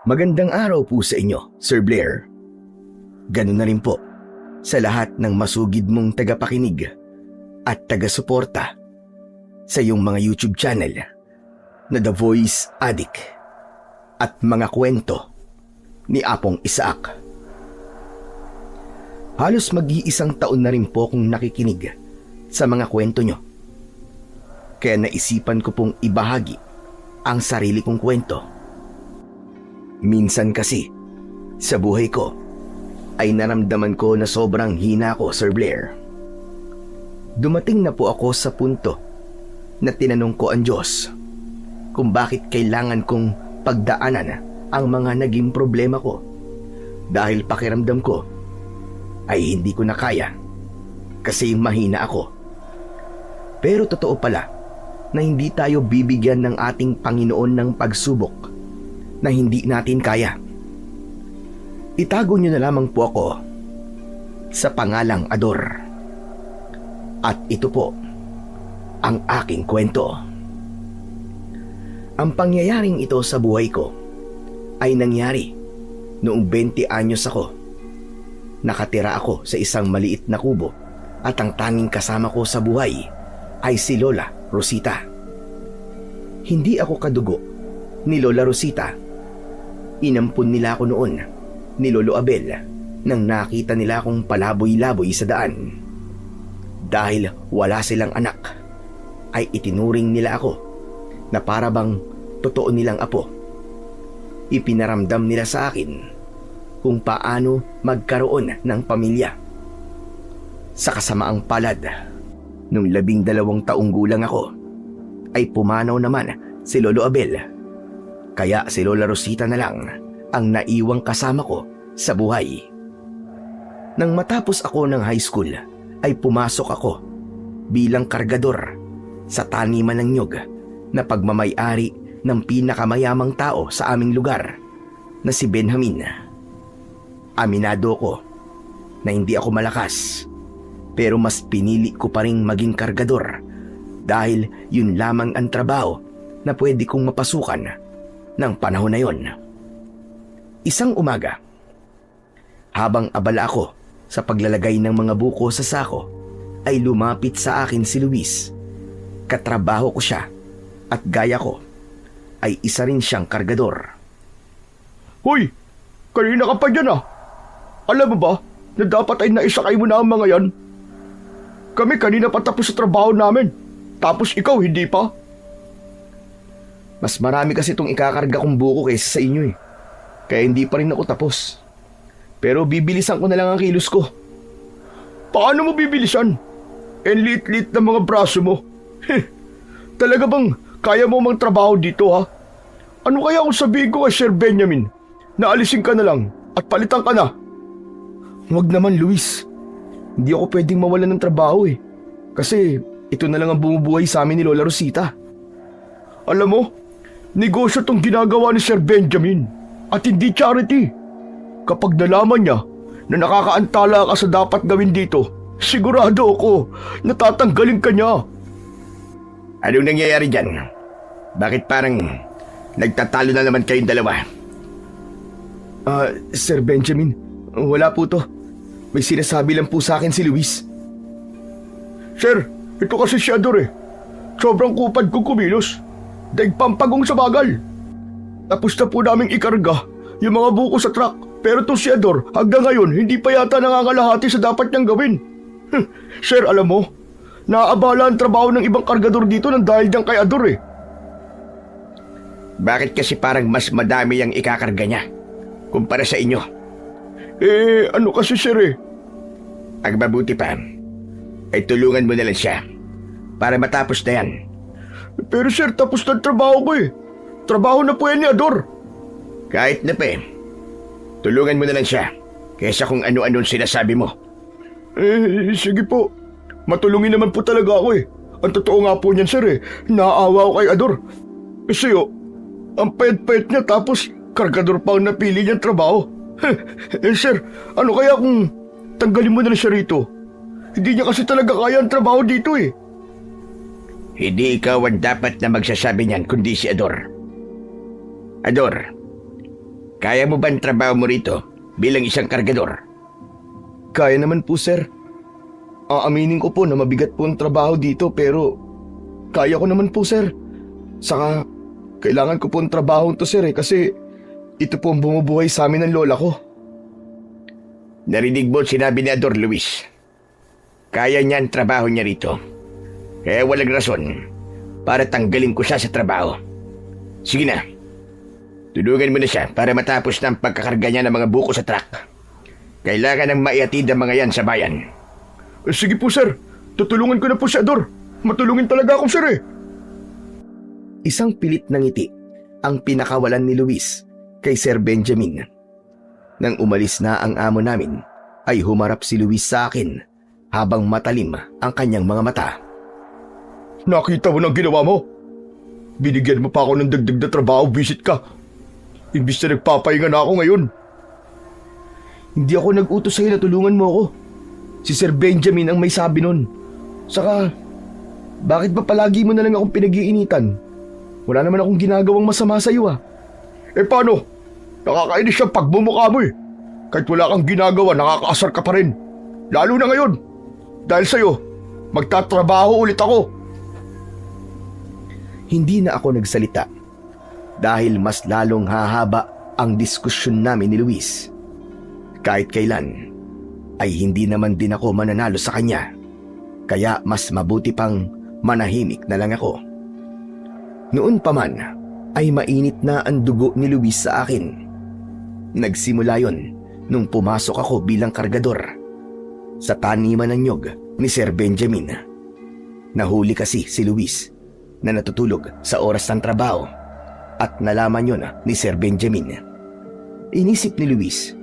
Magandang araw po sa inyo, Sir Blair. Ganun na rin po sa lahat ng masugid mong tagapakinig at taga-suporta sa iyong mga YouTube channel na The Voice Addict at mga kwento ni Apong Isaac. Halos mag-iisang taon na rin po akong nakikinig sa mga kwento nyo. Kaya naisipan ko pong ibahagi ang sarili kong kwento. Minsan kasi, sa buhay ko, ay naramdaman ko na sobrang hina ko, Sir Blair. Dumating na po ako sa punto na tinanong ko ang Diyos kung bakit kailangan kong pagdaanan ang mga naging problema ko dahil pakiramdam ko ay hindi ko na kaya kasi mahina ako. Pero totoo pala na hindi tayo bibigyan ng ating Panginoon ng pagsubok na hindi natin kaya. Itago niyo na lamang po ako sa pangalang Ador. At ito po ang aking kwento. Ang pangyayaring ito sa buhay ko ay nangyari noong 20 anyos ako. Nakatira ako sa isang maliit na kubo at ang tanging kasama ko sa buhay ay si Lola Rosita. Hindi ako kadugo ni Lola Rosita. Inampun nila ako noon ni Lolo Abel nang nakita nila akong palaboy-laboy sa daan. Dahil wala silang anak, ay itinuring nila ako na para bang totoo nilang apo. Ipinaramdam nila sa akin kung paano magkaroon ng pamilya. Sa kasamaang palad, nung 12 taong gulang ako, ay pumanaw naman si Lolo Abel. Kaya si Lola Rosita na lang ang naiwang kasama ko sa buhay. Nang matapos ako ng high school, ay pumasok ako bilang kargador sa taniman ng nyog na pagmamay-ari ng pinakamayamang tao sa aming lugar na si Benjamin. Aminado ko na hindi ako malakas, pero mas pinili ko pa rin maging kargador dahil yun lamang ang trabaho na pwede kong mapasukan ng panahon na yon. Isang umaga, habang abala ako sa paglalagay ng mga buko sa sako, ay lumapit sa akin si Luis. Katrabaho ko siya at gaya ko ay isa rin siyang kargador. Hoy! Kanina ka pa dyan ah! Alam mo ba na dapat ay naisakay mo na ang mga yan? Kami kanina pa tapos sa trabaho namin, tapos ikaw hindi pa? Mas marami kasi itong ikakarga kong buko kaysa sa inyo eh. Kaya hindi pa rin ako tapos. Pero bibilisan ko na lang ang kilos ko. Paano mo bibilisan? En lit-lit na mga braso mo. Talaga bang kaya mo magtrabaho dito ha? Ano kaya kung sabihin ko kay Sir Benjamin na alisin ka na lang at palitan ka na? Huwag naman, Luis. Hindi ako pwedeng mawalan ng trabaho eh. Kasi ito na lang ang bumubuhay sa amin ni Lola Rosita. Alam mo, negosyo tong ginagawa ni Sir Benjamin at hindi charity. Kapag nalaman niya na nakakaantala ka sa dapat gawin dito, sigurado ako na tatanggalin ka niya. Anong nangyayari dyan? Bakit parang nagtatalo na naman kayong dalawa? Sir Benjamin, wala po to. May sinasabi lang po sa akin si Luis. Sir, ito kasi si Ador eh. Sobrang kupad kong kumilos. Daig pampagong sa bagal. Tapos na po naming ikarga yung mga buko sa truck. Pero itong si Ador, hanggang ngayon, hindi pa yata nangangalahati sa dapat niyang gawin. Sir, alam mo, naaabala ang trabaho ng ibang kargador dito nang dahil dyan kay Ador eh. Bakit kasi parang mas madami ang ikakarga niya kumpara sa inyo? Ano kasi sir eh? Ang mabuti pa, ay tulungan mo na lang siya para matapos na yan. Pero sir, tapos na trabaho ko eh. Trabaho na po yan ni Ador. Kahit na pa tulungan mo na lang siya kaysa kung ano-anong sinasabi mo. Sige po. Matulungin naman po talaga ako eh. Ang totoo nga po niyan sir eh, naaawa ko kay Ador. Kasi ang payat-payat niya tapos kargador pa ang napili niyang trabaho. Sir, ano kaya kung tanggalin mo na siya rito? Hindi niya kasi talaga kaya ang trabaho dito eh. Hindi ikaw ang dapat na magsasabi niyan kundi si Ador. Ador, Kaya mo ba ang trabaho mo rito bilang isang kargador? Kaya naman po, sir. Aaminin ko po na mabigat po ang trabaho dito pero kaya ko naman po, sir. Saka kailangan ko po ang trabaho to, sir, kasi ito po ang bumubuhay sa amin ng lola ko. Narinig mo sinabi ni Ador Luis. Kaya niya ang trabaho niya rito. Kaya walang rason para tanggalin ko siya sa trabaho. Sige na. Tulungan mo na siya para matapos na ang pagkakarga niya ng mga buko sa truck. Kailangan ng maiatid ang mga yan sa bayan. Sige po, sir. Tutulungan ko na po si Ador. Matulungin talaga ako, sir, eh. Isang pilit na ngiti ang pinakawalan ni Luis kay Sir Benjamin. Nang umalis na ang amo namin, ay humarap si Luis sa akin habang matalim ang kanyang mga mata. Nakita mo ng ginawa mo? Binigyan mo pa ako ng dagdag na trabaho, visit ka. Imbis na nagpapahinga na ako ngayon. Hindi ako nag-utos sa'yo na tulungan mo ako. Si Sir Benjamin ang may sabi nun. Saka, bakit ba palagi mo na lang akong pinag-iinitan? Wala naman akong ginagawang masama sa'yo ah. Eh paano? Nakakainis ang pagmumukha mo eh. Kahit wala kang ginagawa, nakakaasar ka pa rin. Lalo na ngayon. Dahil sa'yo, magtatrabaho ulit ako. Hindi na ako nagsalita dahil mas lalong hahaba ang diskusyon namin ni Luis. Kahit kailan ay hindi naman din ako mananalo sa kanya, kaya mas mabuti pang manahimik na lang ako. Noon pa man ay mainit na ang dugo ni Luis sa akin. Nagsimula yon nung pumasok ako bilang kargador sa taniman ng nyog ni Sir Benjamin. Nahuli kasi si Luis na natutulog sa oras ng trabaho at nalaman yon ni Sir Benjamin. Inisip ni Luis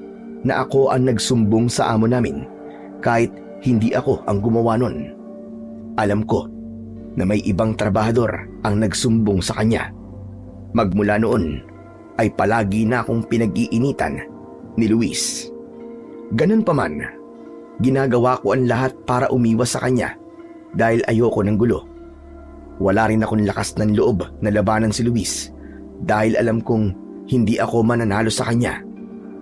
na ako ang nagsumbong sa amo namin kahit hindi ako ang gumawa nun. Alam ko na may ibang trabahador ang nagsumbong sa kanya. Magmula noon ay palagi na akong pinag-iinitan ni Luis. Ganun pa man, ginagawa ko ang lahat para umiwas sa kanya dahil ayoko ng gulo. Wala rin akong lakas ng loob na labanan si Luis dahil alam kong hindi ako mananalo sa kanya,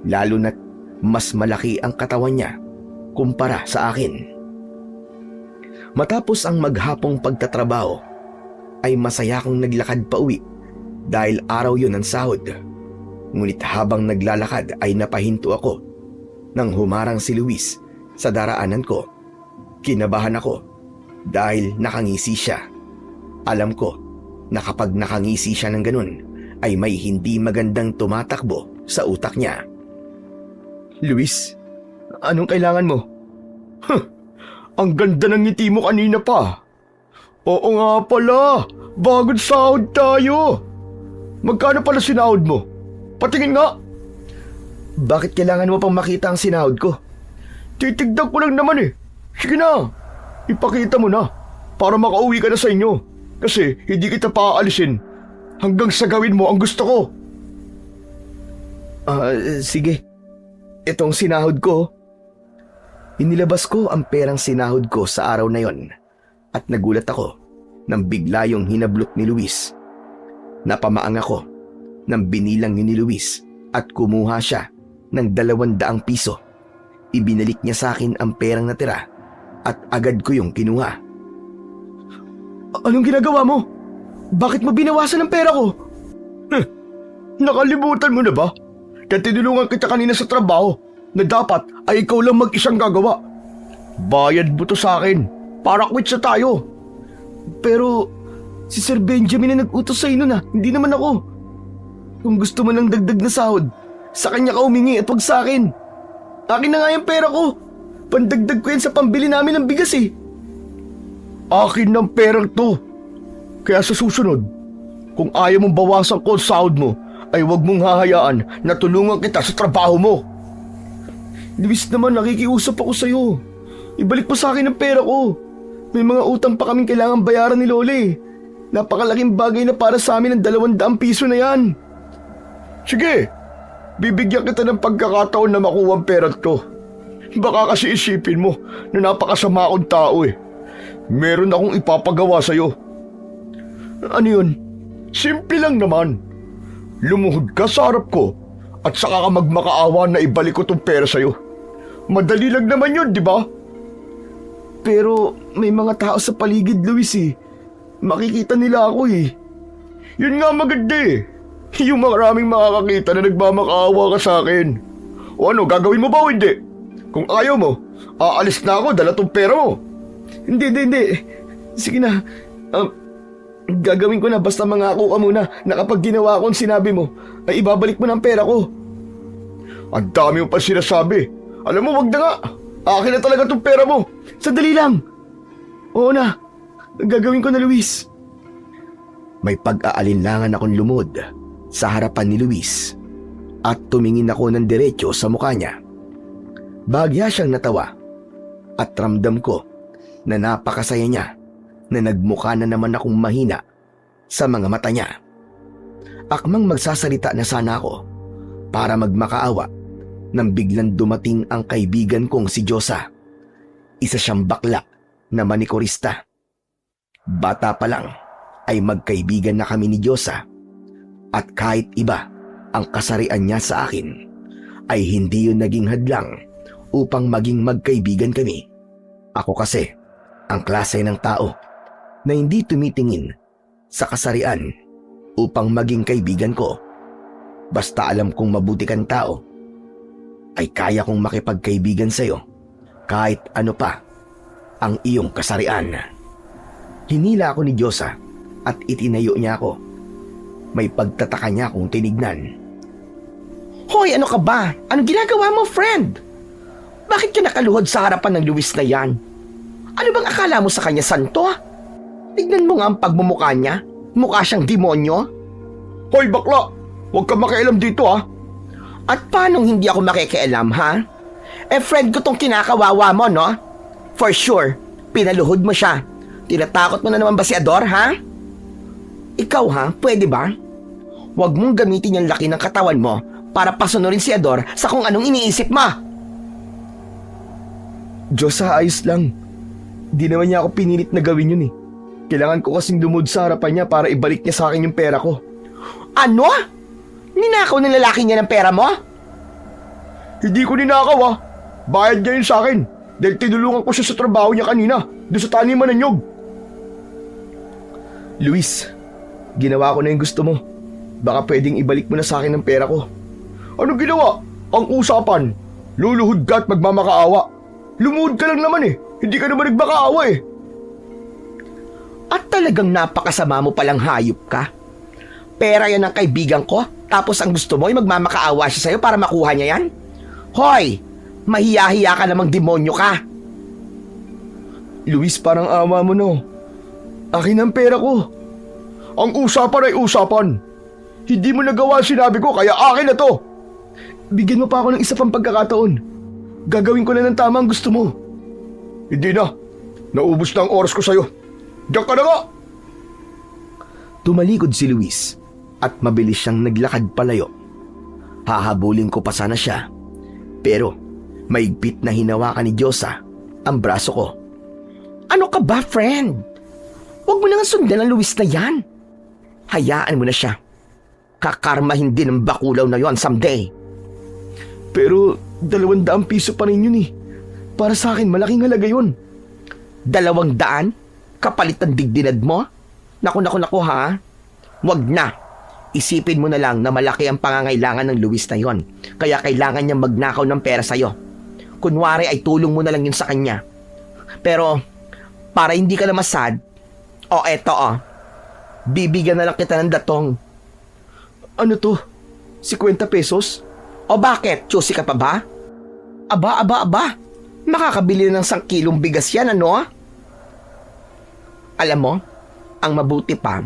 lalo na't mas malaki ang katawan niya kumpara sa akin. Matapos ang maghapong pagtatrabaho, ay masaya akong naglakad pa uwi dahil araw yun ng sahod. Ngunit habang naglalakad ay napahinto ako nang humarang si Luis sa daraanan ko. Kinabahan ako dahil nakangisi siya. Alam ko na kapag nakangisi siya ng ganun ay may hindi magandang tumatakbo sa utak niya. Luis, anong kailangan mo? Ang ganda ng ngiti mo kanina pa. Oo nga pala, bagong sahod tayo. Magkano pala sinahod mo? Patingin nga. Bakit kailangan mo pang makita ang sinahod ko? Titignan ko lang naman eh. Sige na, ipakita mo na para makauwi ka na sa inyo. Kasi hindi kita paaalisin hanggang sa gawin mo ang gusto ko. Sige. Itong sinahod ko. Inilabas ko ang perang sinahod ko sa araw na yon at nagulat ako nang bigla yung hinablot ni Luis. Napamaang ako nang binilang ni Luis at kumuha siya ng 200 piso. Ibinalik niya sa akin ang perang natira at agad ko yung kinuha. Anong ginagawa mo? Bakit mo binawasan ang pera ko? Nakalimutan mo na ba? Kaya tinulungan kita kanina sa trabaho na dapat ay ikaw lang mag-isang gagawa. Bayad mo to sa akin para quits na tayo. Pero si Sir Benjamin na nag-utos sa inyo na, hindi naman ako. Kung gusto mo ng dagdag na sahod, sa kanya ka humingi at wag sa akin. Akin na nga yung pera ko. Pandagdag ko yan sa pambili namin ng bigas eh. Akin ng perang to. Kaya sa susunod, kung ayaw mong bawasan ko ang sahod mo, ay wag mong hahayaan na tulungan kita sa trabaho mo. Luis naman, nakikiusap ako sa'yo. Ibalik mo sa akin ang pera ko. May mga utang pa kaming kailangan bayaran ni Loli. Napakalaking bagay na para sa amin ang 200 piso na yan. Sige, bibigyan kita ng pagkakataon na makuha ang pera to. Baka kasi isipin mo na napakasama akong tao eh. Meron akong ipapagawa sa'yo. Ano yun? Simple lang naman. Lumuhod ka sa harap ko At saka ka magmakaawa na ibalik ko tong pera sa'yo. Madali lang naman yun, di ba? Pero may mga tao sa paligid, Luis eh. Makikita nila ako eh. Yun nga maganda eh. Yung maraming makakakita na nagmamakaawa ka sa akin. O ano, gagawin mo ba o hindi? Kung ayaw mo, aalis na ako, dala tong pera mo. Hindi. Sige na. Gagawin ko na basta mangako ka muna na kapag ginawa ko ang sinabi mo, ay ibabalik mo ng pera ko. Ang dami mo pa sinasabi. Alam mo, wag na nga. Akin na talaga tong pera mo. Sandali lang. Oo na. Gagawin ko na, Luis. May pag-aalinlangan akong lumod sa harapan ni Luis at tumingin ako ng diretso sa mukha niya. Bahagya siyang natawa at ramdam ko na napakasaya niya na nagmukha na naman akong mahina sa mga mata niya. Akmang magsasalita na sana ako para magmakaawa nang biglang dumating ang kaibigan kong si Diyosa. Isa siyang bakla na manikurista. Bata pa lang ay magkaibigan na kami ni Diyosa at kahit iba ang kasarian niya sa akin ay hindi yun naging hadlang upang maging magkaibigan kami. Ako kasi ang klase ng tao na hindi tumitingin sa kasarian upang maging kaibigan ko. Basta alam kong mabuti kang tao, ay kaya kong makipagkaibigan sa'yo kahit ano pa ang iyong kasarian. Hinila ako ni Diyosa at itinayo niya ako. May pagtataka niya akong tinignan. Hoy, ano ka ba? Anong ginagawa mo, friend? Bakit ka nakaluhod sa harapan ng Luis na yan? Ano bang akala mo sa kanya, santo? Tignan mo nga ang pagmumukha niya. Mukha siyang demonyo. Hoy, bakla! Huwag ka makialam dito ha. At paanong hindi ako makikialam, ha? Friend ko tong kinakawawa mo, no? For sure, pinaluhod mo siya. Tinatakot mo na naman ba si Ador, ha? Ikaw, ha? Pwede ba? Huwag mong gamitin yung laki ng katawan mo para pasunurin si Ador sa kung anong iniisip mo. Diyosa, ayos lang. Di naman niya ako pinilit na gawin yun eh. Kailangan ko kasing lumod sa harapan niya para ibalik niya sa akin yung pera ko. Ano? Ninakaw ng lalaki niya ng pera mo? Hindi ko ninakaw ah. Bayad niya yun sa akin dahil tinulungan ko siya sa trabaho niya kanina doon sa taniman ng nyog. Luis, ginawa ko na yung gusto mo. Baka pwedeng ibalik mo na sa akin ang pera ko. Ano ginawa? Ang usapan, luluhod ka at magmamakaawa. Lumuhod ka lang naman eh. Hindi ka naman nagmakaawa eh. At talagang napakasama mo palang hayop ka. Pera yan ng kaibigan ko, tapos ang gusto mo ay magmamakaawa siya sa'yo para makuha niya yan? Hoy! Mahiya-hiya ka namang demonyo ka! Luis, parang awa mo no. Akin ang pera ko. Ang usapan ay usapan. Hindi mo nagawa sinabi ko kaya akin na to. Bigyan mo pa ako ng isa pang pagkakataon. Gagawin ko na ng tama ang gusto mo. Hindi na. Naubos na ang oras ko sa'yo. Diyan ka na nga! Tumalikod si Luis at mabilis siyang naglakad palayo. Hahabulin ko pa sana siya, pero maigpit na hinawakan ni Diyosa ang braso ko. Ano ka ba, friend? Huwag mo na nga sundan ang Luis na yan. Hayaan mo na siya. Kakarmahin din ng bakulaw na yon someday. Pero 200 piso pa rin yun eh. Para sa akin, malaking halaga yun. 200? Kapalit ng digdinad mo? Naku ha? Wag na. Isipin mo na lang na malaki ang pangangailangan ng Luis na yon. Kaya kailangan niya magnakaw ng pera sa'yo. Kunwari ay tulong mo na lang yun sa kanya. Pero, para hindi ka na masad, bibigyan na lang kita ng datong. Ano to? 50 pesos? O bakit? Chusi ka pa ba? Aba. Makakabili na ng 1 kilong bigas yan, ano? Alam mo, ang mabuti pa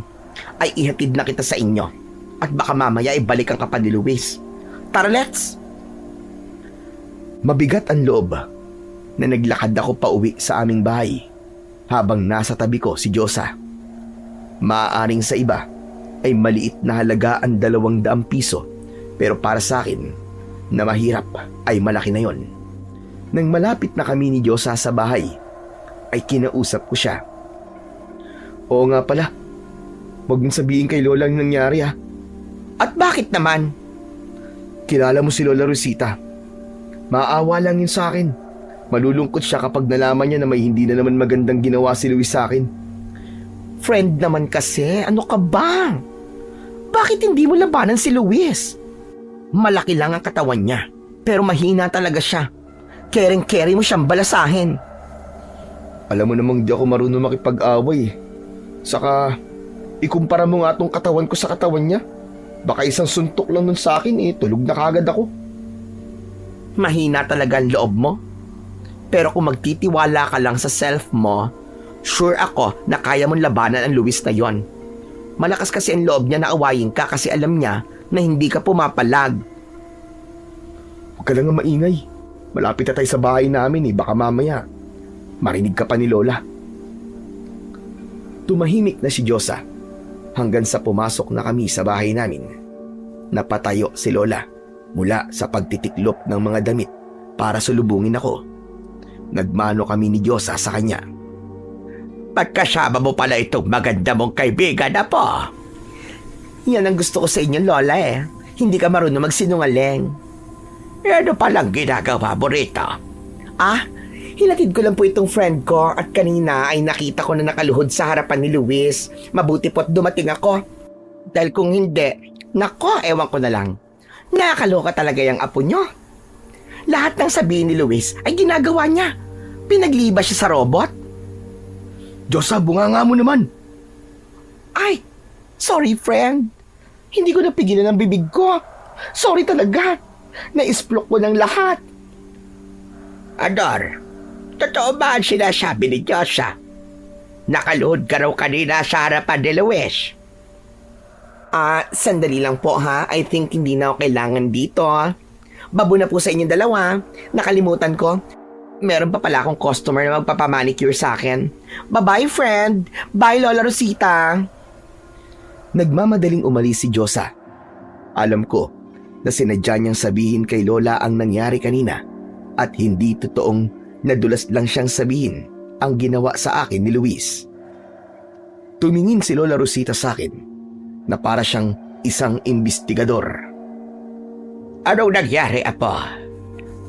ay ihatid na kita sa inyo at baka mamaya ibalikan ka pa ni Luis. Tara, let's! Mabigat ang loob na naglakad ako pa uwi sa aming bahay habang nasa tabi ko si Diyosa. Maaaring sa iba ay maliit na halaga ang 200 piso pero para sa akin na mahirap ay malaki na yon. Nang malapit na kami ni Diyosa sa bahay ay kinausap ko siya. Oo nga pala, huwag mong sabihin kay Lola ang nangyari ha. At bakit naman? Kilala mo si Lola Rosita. Maawa lang yun sa akin. Malulungkot siya kapag nalaman niya na may hindi na naman magandang ginawa si Luis sa akin. Friend naman kasi, ano ka ba? Bakit hindi mo labanan si Luis? Malaki lang ang katawan niya, pero mahina talaga siya. Kering-keri mo siyang balasahin. Alam mo namang di ako marunong makipag-away eh. Saka, ikumpara mo nga tong katawan ko sa katawan niya. Baka isang suntok lang nun sa akin eh, tulog na kagad ako. Mahina talaga ang loob mo. Pero kung magtitiwala ka lang sa self mo, sure ako na kaya mong labanan ang Luis na yon. Malakas kasi ang loob niya na awayin ka kasi alam niya na hindi ka pumapalag. Huwag ka lang nga maingay. Malapit na tayo sa bahay namin eh, baka mamaya marinig ka pa ni Lola. Tumahimik na si Diyosa hanggang sa pumasok na kami sa bahay namin. Napatayo si Lola mula sa pagtitiklop ng mga damit para sulubungin ako. Nagmano kami ni Diyosa sa kanya. Pagkasama mo pala itong maganda mong kaibigan na po. Yan ang gusto ko sa inyo, Lola eh. Hindi ka marunong magsinungaling. Ano palang ginagawa mo rito? Hinatid ko lang po itong friend ko at kanina ay nakita ko na nakaluhod sa harapan ni Luis. Mabuti po't dumating ako. Dahil kung hindi, nako, ewan ko na lang. Nakakaloka talaga yung apo nyo. Lahat ng sabihin ni Luis ay ginagawa niya. Pinagliba siya sa robot. Diyosa, bunganga mo naman. Ay, sorry friend. Hindi ko napigilan ang bibig ko. Sorry talaga. Naisplok ko ng lahat. Ador, totoo ba ang sinasabi ni Diyosa? Nakaluhod ka raw kanina sa harapan ni Luis. Sandali lang po ha. I think hindi na ako kailangan dito. Babo na po sa inyong dalawa. Nakalimutan ko. Meron pa pala akong customer na magpapamanicure sa akin. Bye-bye, friend. Bye, Lola Rosita. Nagmamadaling umalis si Diyosa. Alam ko na sinadya niyang sabihin kay Lola ang nangyari kanina at hindi totoong nadulas lang siyang sabihin ang ginawa sa akin ni Luis. Tumingin si Lola Rosita sa akin na para siyang isang imbestigador. Anong nangyari, Apo?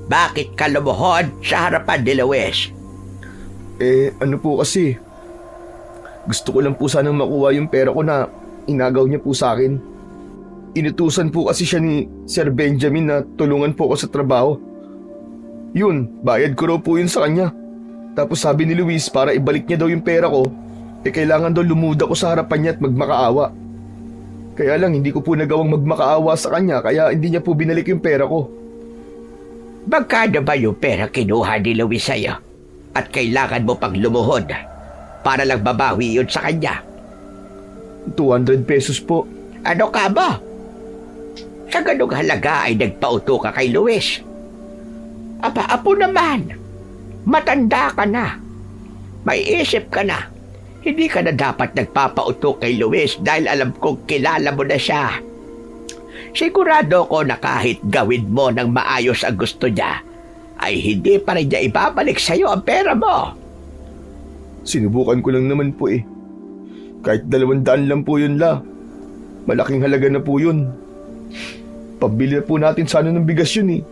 Bakit ka lumuhod sa harapan ni Luis? Ano po kasi, gusto ko lang po sanang makuha yung pera ko na inagaw niya po sa akin. Inutusan po kasi siya ni Sir Benjamin na tulungan po ako sa trabaho. Yun, bayad ko raw po yun sa kanya. Tapos sabi ni Luis para ibalik niya daw yung pera ko, kailangan daw lumuda ko sa harapan niya at magmakaawa. Kaya lang hindi ko po nagawang magmakaawa sa kanya kaya hindi niya po binalik yung pera ko. Magkano ba yung pera kinuha ni Luis sa'yo? At kailangan mo pang lumuhod para lang babawi yun sa kanya? 200 pesos po. Ano ka ba? Sa ganung halaga ay nagpauto ka kay Luis. Apo naman, matanda ka na. May isip ka na. Hindi ka na dapat nagpapauto kay Luis dahil alam kong kilala mo na siya. Sigurado ko na kahit gawin mo ng maayos ang gusto niya, ay hindi pa rin niya ibabalik sa'yo ang pera mo. Sinubukan ko lang naman po eh. Kahit 200 lang po yun la. Malaking halaga na po yun. Pabili na po natin sana ng bigas yun eh.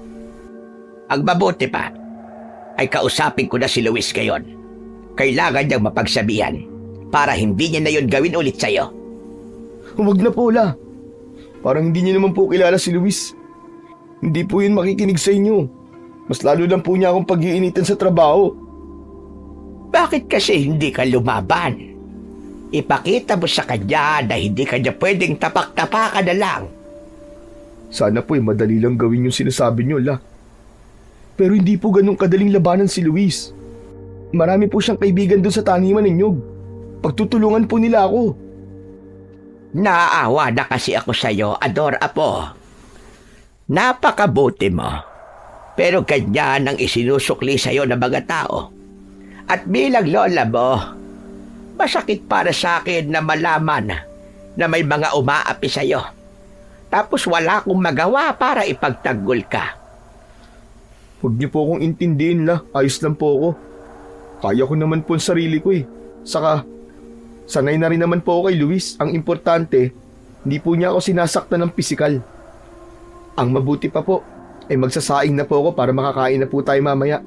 Ang mabuti pa, ay kausapin ko na si Luis ngayon. Kailangan niyang mapagsabihan para hindi niya na yun gawin ulit sa'yo. Huwag na po la. Parang hindi niya naman po kilala si Luis. Hindi po yun makikinig sa inyo. Mas lalo lang po niya akong pag-iinitan sa trabaho. Bakit kasi hindi ka lumaban? Ipakita mo sa kanya na hindi kanya pwedeng tapak-tapakan na lang. Sana po madali lang gawin yung sinasabi niyo, la. Pero hindi po ganun kadaling labanan si Luis. Marami po siyang kaibigan doon sa taniman ninyo. Pagtutulungan po nila ako. Naaawa na kasi ako sa'yo, Ador Apo. Napakabuti mo. Pero ganyan ang isinusukli sa'yo ng mga tao. At bilang lola mo, masakit para sa akin na malaman na may mga umaapi sa'yo. Tapos wala akong magawa para ipagtanggol ka. Huwag niyo po akong intindihin la. Ayos lang po ako. Kaya ko naman po ang sarili ko eh. Saka, sanay na rin naman po ako kay Luis. Ang importante, hindi po niya ako sinasaktan ng pisikal. Ang mabuti pa po, ay magsasaing na po ako para makakain na po tayo mamaya.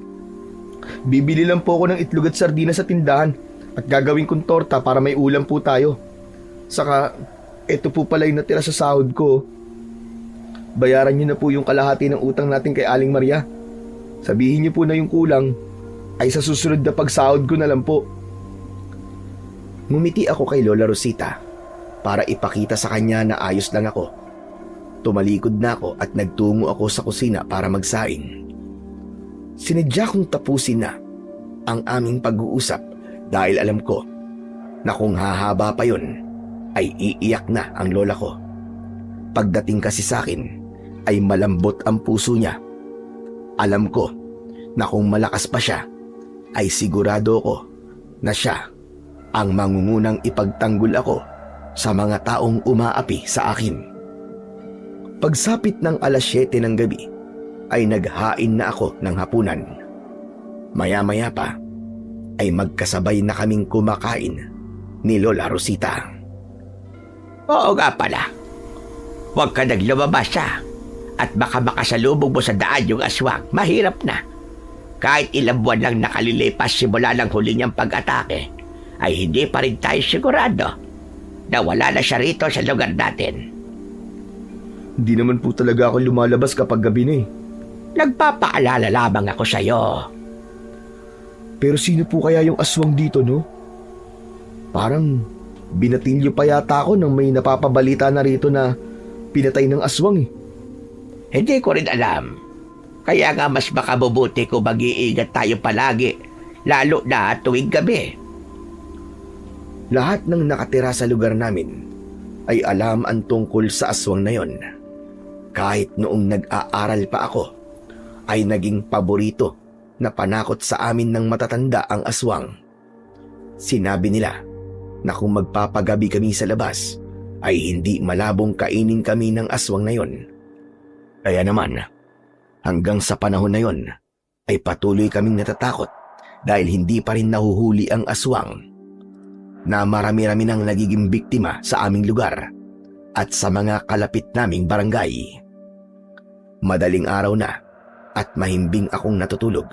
Bibili lang po ako ng itlog at sardinas sa tindahan at gagawin kong torta para may ulam po tayo. Saka, ito po pala yung natira sa sahod ko. Bayaran niyo na po yung kalahati ng utang natin kay Aling Maria. Sabihin niyo po na yung kulang ay sa susunod na pagsahod ko na lang po. Ngumiti ako kay Lola Rosita para ipakita sa kanya na ayos lang ako. Tumalikod na ako at nagtungo ako sa kusina para magsaing. Sinadya kong tapusin na ang aming pag-uusap dahil alam ko na kung hahaba pa yun ay iiyak na ang lola ko. Pagdating kasi sa akin ay malambot ang puso niya. Alam ko na kung malakas pa siya ay sigurado ko na siya ang mangungunang ipagtanggol ako sa mga taong umaapi sa akin. Pagsapit ng 7:00 ng gabi ay naghain na ako ng hapunan. Maya-maya pa ay magkasabay na kaming kumakain ni Lola Rosita. Oo nga pala. Huwag ka naglumabas siya at baka makasalubog mo sa daan yung aswang. Mahirap na. Kahit ilang buwan lang nakalilipas simula ng huli niyang pag-atake, ay hindi pa rin tayo sigurado na wala na siya rito sa lugar natin. Hindi naman po talaga ako lumalabas kapag gabi na eh. Nagpapaalala lamang ako sa'yo. Pero sino po kaya yung aswang dito, no? Parang binatilyo pa yata ako nang may napapabalita na rito na pinatay ng aswang eh. Hindi ko rin alam. Kaya nga mas makabubuti kung mag-iingat tayo palagi, lalo na tuwing gabi. Lahat ng nakatira sa lugar namin ay alam ang tungkol sa aswang na yon. Kahit noong nag-aaral pa ako, ay naging paborito na panakot sa amin ng matatanda ang aswang. Sinabi nila na kung magpapagabi kami sa labas, ay hindi malabong kainin kami ng aswang na yon. Kaya naman, hanggang sa panahon na yon, ay patuloy kaming natatakot dahil hindi pa rin nahuhuli ang aswang na marami-rami nang nagiging biktima sa aming lugar at sa mga kalapit naming barangay. Madaling araw na at mahimbing akong natutulog.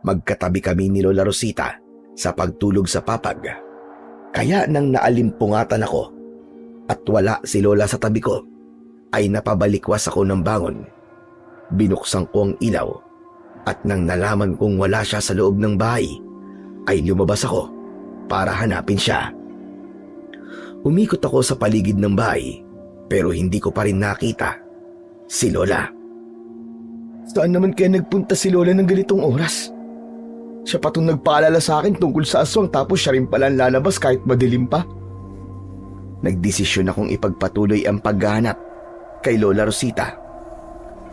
Magkatabi kami ni Lola Rosita sa pagtulog sa papag. Kaya nang naalimpungatan ako at wala si Lola sa tabi ko, ay napabalikwas ako ng bangon. Binuksan ko ang ilaw at nang nalaman kong wala siya sa loob ng bahay, ay lumabas ako para hanapin siya. Umikot ako sa paligid ng bahay pero hindi ko pa rin nakita si Lola. Saan naman kaya nagpunta si Lola ng ganitong oras? Siya pa itong nagpaalala sa akin tungkol sa aswang tapos siya rin pala lalabas kahit madilim pa. Nagdesisyon akong ipagpatuloy ang paghahanap kay Lola Rosita.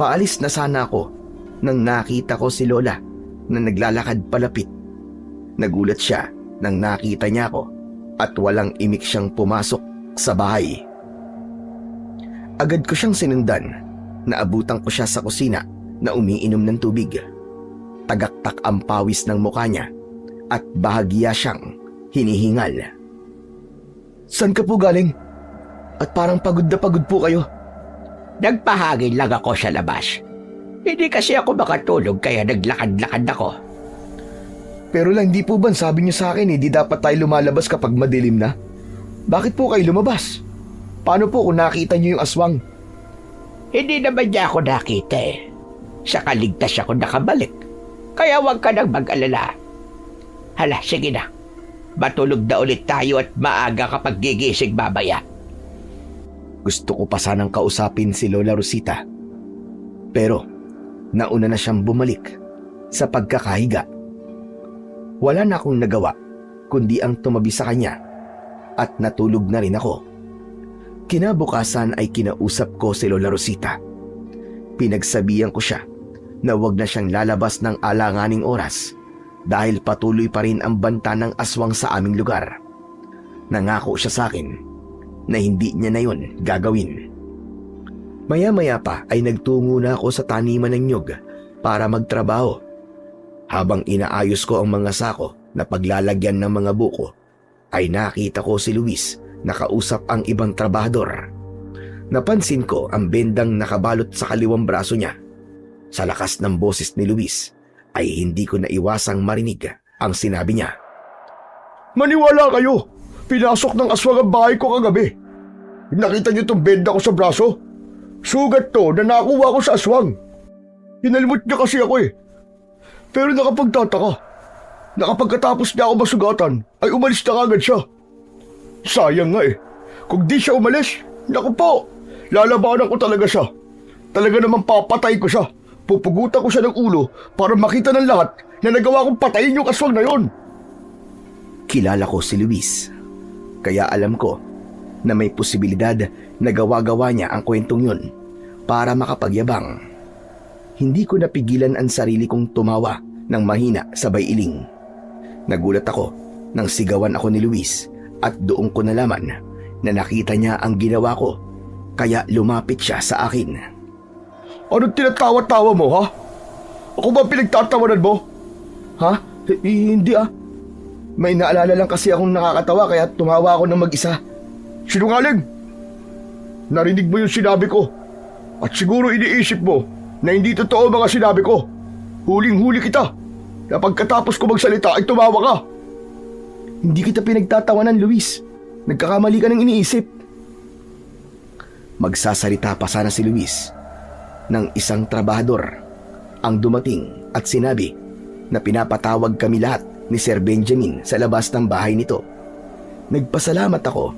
Paalis na sana ako nang nakita ko si Lola na naglalakad palapit. Nagulat siya nang nakita niya ako at walang imik siyang pumasok sa bahay. Agad ko siyang sinundan. Naabutan ko siya sa kusina na umiinom ng tubig. Tagaktak ang pawis ng mukha niya at bahagya siyang hinihingal. Saan ka po galing? At parang pagod na pagod po kayo. Nagpahangin lang ako sa labas. Hindi kasi ako makatulog kaya naglakad-lakad ako. Pero lang di po ba sabi niyo sa akin di dapat tayo lumalabas kapag madilim na? Bakit po kayo lumabas? Paano po kung nakita niyo yung aswang? Hindi naman niya ako nakita eh. Saka ligtas ako nakabalik. Kaya huwag ka nang mag-alala. Hala, sige na. Matulog na ulit tayo at maaga kapag gigising babaya. Gusto ko pa sanang kausapin si Lola Rosita. Pero nauna na siyang bumalik sa pagkakahiga. Wala na akong nagawa kundi ang tumabi sa kanya at natulog na rin ako. Kinabukasan ay kinausap ko si Lola Rosita. Pinagsabihan ko siya na wag na siyang lalabas ng alanganing oras dahil patuloy pa rin ang banta ng aswang sa aming lugar. Nangako siya sa akin na hindi niya na yun gagawin. Maya-maya pa ay nagtungo na ako sa taniman ng nyug para magtrabaho. Habang inaayos ko ang mga sako na paglalagyan ng mga buko, ay nakita ko si Luis na kausap ang ibang trabahador. Napansin ko ang bendang nakabalot sa kaliwang braso niya. Sa lakas ng boses ni Luis ay hindi ko naiwasang marinig ang sinabi niya. Maniwala kayo! Pinasok ng aswang ang bahay ko kagabi. Nakita niyo itong benda ko sa braso? Sugat to na nakuha ko sa aswang. Hinalmot niya kasi ako eh. Pero nakapagtataka. Nakapagkatapos niya ako masugatan, ay umalis na kagad siya. Sayang nga eh. Kung di siya umalis, naku po, lalabanan ko talaga siya. Talaga naman papatay ko siya. Pupugutan ko siya ng ulo para makita ng lahat na nagawa kong patayin yung aswang na yon. Kilala ko si Luis, kaya alam ko na may posibilidad na gawa-gawa niya ang kwentong yun para makapagyabang. Hindi ko napigilan ang sarili kong tumawa ng mahina sabay iling. Nagulat ako nang sigawan ako ni Luis at doon ko nalaman na nakita niya ang ginawa ko kaya lumapit siya sa akin. Anong tinatawa-tawa mo, ha? Ako ba pinagtatawanan mo? Ha? Hindi ah. May naalala lang kasi akong nakakatawa kaya tumawa ako ng mag-isa. Sinungaling! Narinig mo yung sinabi ko. At siguro iniisip mo na hindi totoo mga sinabi ko. Huling-huli kita. Na pagkatapos ko magsalita ay tumawa ka. Hindi kita pinagtatawanan, Luis. Nagkakamali ka ng iniisip. Magsasalita pa sana si Luis ng isang trabahador ang dumating at sinabi na pinapatawag kami lahat ni Sir Benjamin sa labas ng bahay nito. Nagpasalamat ako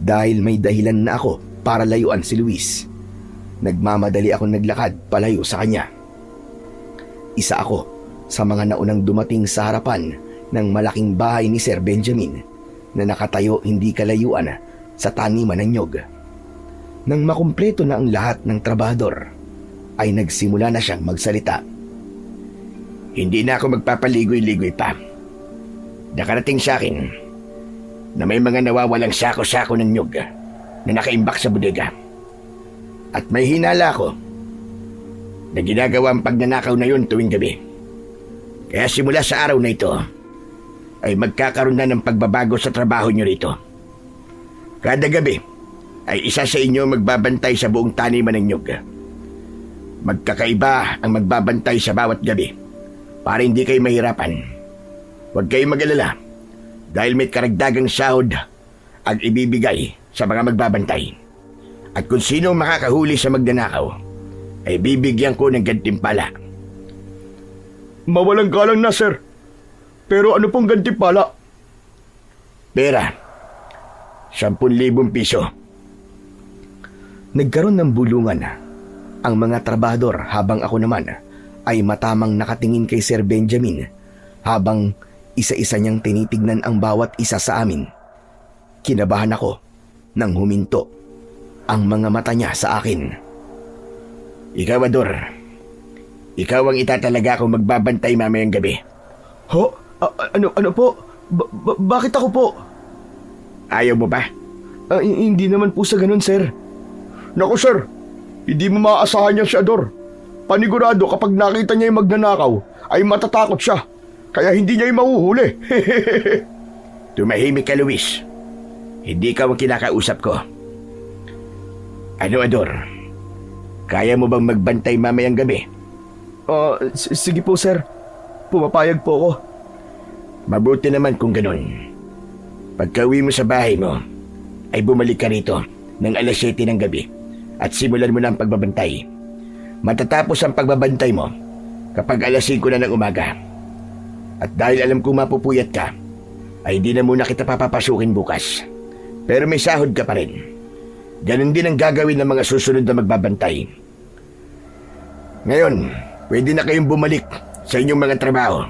dahil may dahilan na ako para layuan si Luis. Nagmamadali akong naglakad palayo sa kanya. Isa ako sa mga naunang dumating sa harapan ng malaking bahay ni Sir Benjamin na nakatayo hindi kalayuan sa taniman ng nyog. Nang makumpleto na ang lahat ng trabahador, ay nagsimula na siyang magsalita. Hindi na ako magpapaligoy-ligoy pa. Nakarating sa akin na may mga nawawalang sako-sako ng nyug na nakaimbak sa bodega. At may hinala ako na ginagawa ang pagnanakaw na yun tuwing gabi. Kaya simula sa araw na ito, ay magkakaroon na ng pagbabago sa trabaho nyo rito. Kada gabi, ay isa sa inyo magbabantay sa buong taniman ng nyug. Magkakaiba ang magbabantay sa bawat gabi para hindi kayo mahirapan. Huwag kayong mag-alala dahil may karagdagang sahod ang ibibigay sa mga magbabantay. At kung sino makakahuli sa magnanakaw, ay bibigyan ko ng gantimpala. Mawalang galang na, sir. Pero ano pong gantimpala? Pera. 10,000 piso. Nagkaroon ng bulungan ang mga trabahador habang ako naman ay matamang nakatingin kay Sir Benjamin habang isa-isa niyang tinitignan ang bawat isa sa amin. Kinabahan ako nang huminto ang mga mata niya sa akin. Ikaw, Ador. Ikaw ang itatalaga kung magbabantay mamayang gabi. Ho? Ano po? Bakit ako po? Ayaw mo ba? Hindi naman po sa ganun, sir. Naku, sir. Hindi mo maaasahan niya si Ador. Panigurado kapag nakita niya yung magnanakaw, ay matatakot siya. Kaya hindi niya yung mahuhuli. Tumahimik ka, Luis. Hindi ka ang kinakausap ko. Ano, Ador? Kaya mo bang magbantay mamayang gabi? Sige po, sir. Pumapayag po ako. Mabuti naman kung ganun. Pagka-uwi mo sa bahay mo, ay bumalik ka rito ng alas 7 ng gabi at simulan mo na ang pagbabantay. Matatapos ang pagbabantay mo kapag alas 5 na ng umaga. At dahil alam kong mapupuyat ka, ay di na muna kita papapasukin bukas. Pero may sahod ka pa rin. Ganon din ang gagawin ng mga susunod na magbabantay. Ngayon, pwede na kayong bumalik sa inyong mga trabaho.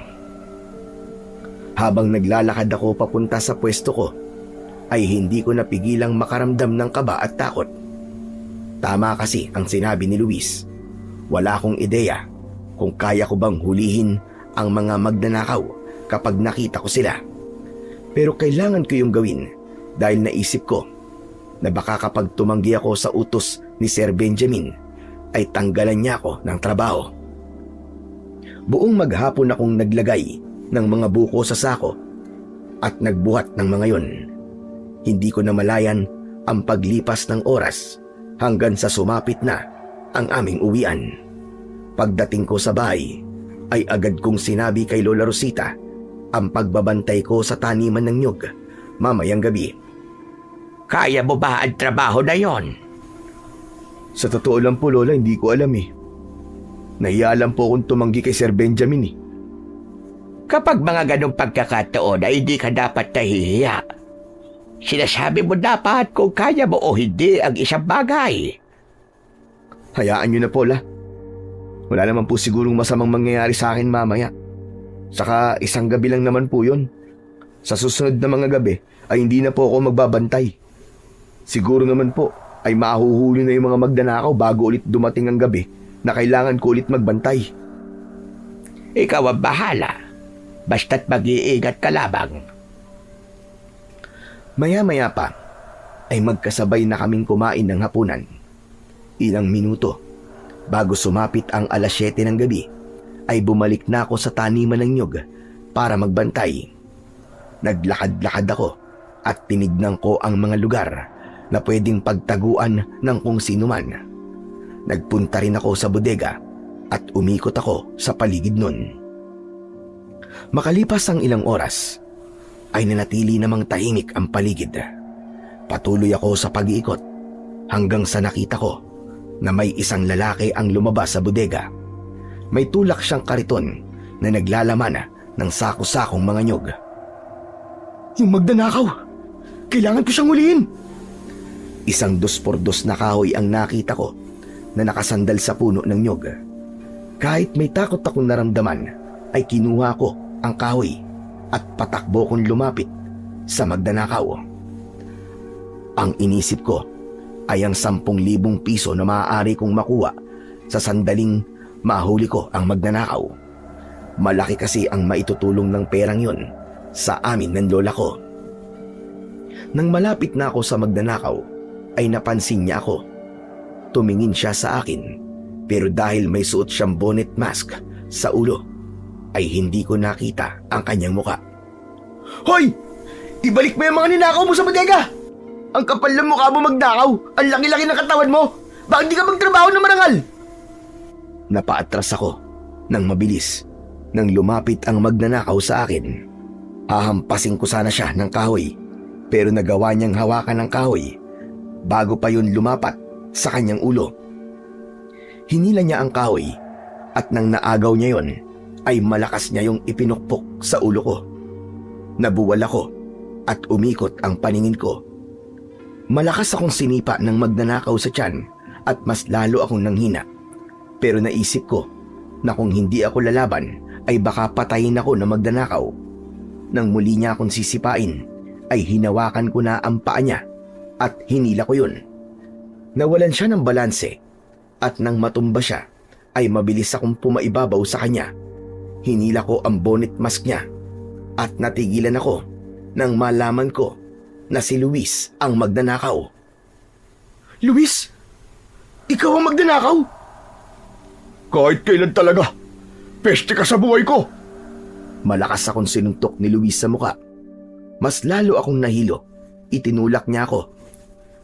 Habang naglalakad ako papunta sa pwesto ko, ay hindi ko napigilang makaramdam ng kaba at takot. Tama kasi ang sinabi ni Luis. Wala akong ideya kung kaya ko bang hulihin ang mga magnanakaw kapag nakita ko sila. Pero kailangan ko yung gawin dahil naisip ko na baka kapag tumanggi ako sa utos ni Sir Benjamin, ay tanggalan niya ako ng trabaho. Buong maghapon akong naglagay ng mga buko sa sako at nagbuhat ng mga yon. Hindi ko namalayan ang paglipas ng oras hanggang sa sumapit na ang aming uwian. Pagdating ko sa bahay ay agad kong sinabi kay Lola Rosita ang pagbabantay ko sa taniman ng nyug mamayang gabi. Kaya mo ba ang trabaho na yon? Sa totoo lang po, Lola, hindi ko alam eh. Nahiya lang po akong tumanggi kay Sir Benjamin eh. Kapag mga ganong pagkakataon ay hindi ka dapat nahihiya. Sinasabi mo dapat kung kaya mo o hindi ang isang bagay. Hayaan niyo na po, La. Wala naman po sigurong masamang mangyayari sa akin mamaya. Saka isang gabi lang naman po yun. Sa susunod na mga gabi ay hindi na po ako magbabantay. Siguro naman po ay mahuhuli na yung mga magnanakaw bago ulit dumating ang gabi na kailangan ko ulit magbantay. Ikaw ang bahala. Basta't mag-iingat ka lamang. Maya-maya pa ay magkasabay na kaming kumain ng hapunan. Ilang minuto bago sumapit ang 7:00 ng gabi ay bumalik na ako sa taniman ng nyug para magbantay. Naglakad-lakad ako at tinignan ko ang mga lugar na pwedeng pagtaguan ng kung sino man. Nagpunta rin ako sa bodega at umikot ako sa paligid nun. Makalipas ang ilang oras, ay nanatili namang tahimik ang paligid. Patuloy ako sa pag-iikot hanggang sa nakita ko na may isang lalaki ang lumabas sa bodega. May tulak siyang kariton na naglalaman ng sako-sakong mga nyug. Yung magnanakaw! Kailangan ko siyang huliin! Isang 2x2 na kahoy ang nakita ko na nakasandal sa puno ng nyug. Kahit may takot akong naramdaman, ay kinuha ko ang kahoy at patakbo kong lumapit sa magnanakaw. Ang inisip ko ay ang 10,000 piso na maaari kong makuha sa sandaling mahuli ko ang magnanakaw. Malaki kasi ang maitutulong ng perang yon sa amin ng lola ko. Nang malapit na ako sa magnanakaw, ay napansin niya ako. Tumingin siya sa akin, pero dahil may suot siyang bonnet mask sa ulo, ay hindi ko nakita ang kanyang muka. Hoy! Ibalik mo yung mga ninakaw mo sa bodega! Ang kapal ng mukha mo magnakaw! Ang laki-laki ng katawan mo! Bakit di ka magtrabaho na marangal? Napaatras ako nang mabilis nang lumapit ang magnanakaw sa akin. Hahampasin ko sana siya ng kahoy, pero nagawa niyang hawakan ng kahoy bago pa yun lumapat sa kanyang ulo. Hinila niya ang kahoy at nang naagaw niya yon, ay malakas niya yung ipinukpok sa ulo ko. Nabuwal ako at umikot ang paningin ko. Malakas akong sinipa ng magnanakaw sa tiyan at mas lalo akong nanghina. Pero naisip ko na kung hindi ako lalaban ay baka patayin ako ng magnanakaw. Nang muli niya akong sisipain ay hinawakan ko na ang paa niya at hinila ko yun. Nawalan siya ng balanse at nang matumba siya ay mabilis akong pumaibabaw sa kanya. Hinila ko ang bonnet mask niya at natigilan ako nang malaman ko na si Luis ang magnanakaw. Luis? Ikaw ang magnanakaw? Kahit kailan talaga, peste ka sa buhay ko! Malakas akong sinuntok ni Luis sa muka. Mas lalo akong nahilo. Itinulak niya ako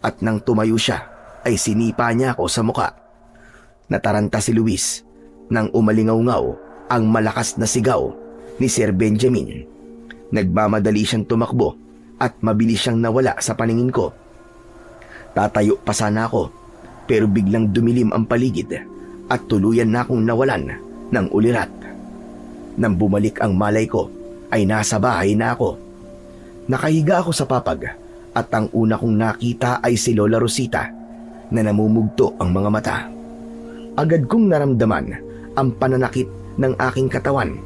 at nang tumayo siya ay sinipa niya ako sa muka. Nataranta si Luis nang umalingaw-ngaw ang malakas na sigaw ni Sir Benjamin. Nagmamadali siyang tumakbo at mabilis siyang nawala sa paningin ko. Tatayo pa sana ako pero biglang dumilim ang paligid at tuluyan na akong nawalan ng ulirat. Nang bumalik ang malay ko ay nasa bahay na ako. Nakahiga ako sa papag at ang una kong nakita ay si Lola Rosita na namumugto ang mga mata. Agad kong naramdaman ang pananakit ng aking katawan,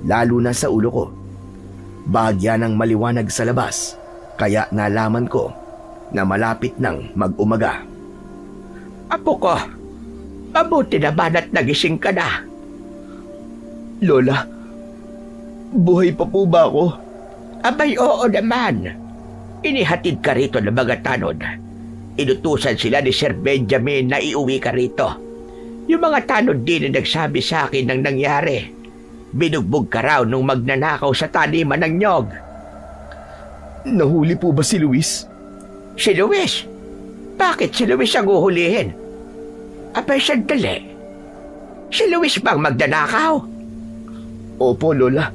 lalo na sa ulo ko. Bahagya ng maliwanag sa labas, kaya nalaman ko na malapit nang mag-umaga. Apo ko, mabuti naman at nagising ka na. Lola, buhay pa po ba ako? Abay, oo naman. Inihatid ka rito ng mga tanod. Inutusan sila ni Sir Benjamin na iuwi ka rito. Yung mga tanod din na nagsabi sa akin ng nangyari. Binugbog ka raw nung magnanakaw sa taniman ng nyog. Nahuli po ba si Luis? Si Luis? bakit si Luis ang uhulihin? Abay, sandali. Si Luis bang magdanakaw? Opo, Lola.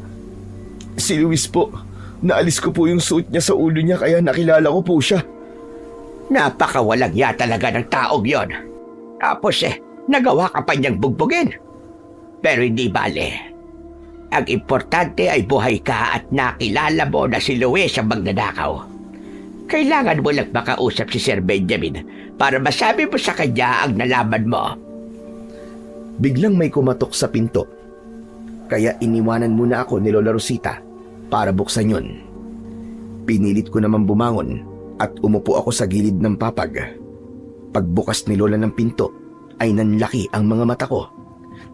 Si Luis po. Naalis ko po yung suit niya sa ulo niya kaya nakilala ko po siya. Napakawalang ya talaga ng taong yon. Tapos nagawa ka pa niyang bugbugin. Pero hindi bale. Ang importante ay buhay ka at nakilala mo na si Luis ang magnanakaw. Kailangan mo lang makausap si Sir Benjamin para masabi mo sa kanya ang nalaman mo. Biglang may kumatok sa pinto. Kaya iniwanan muna ako ni Lola Rosita para buksan yun. Pinilit ko naman bumangon at umupo ako sa gilid ng papag. Pagbukas ni Lola ng pinto ay nanlaki ang mga mata ko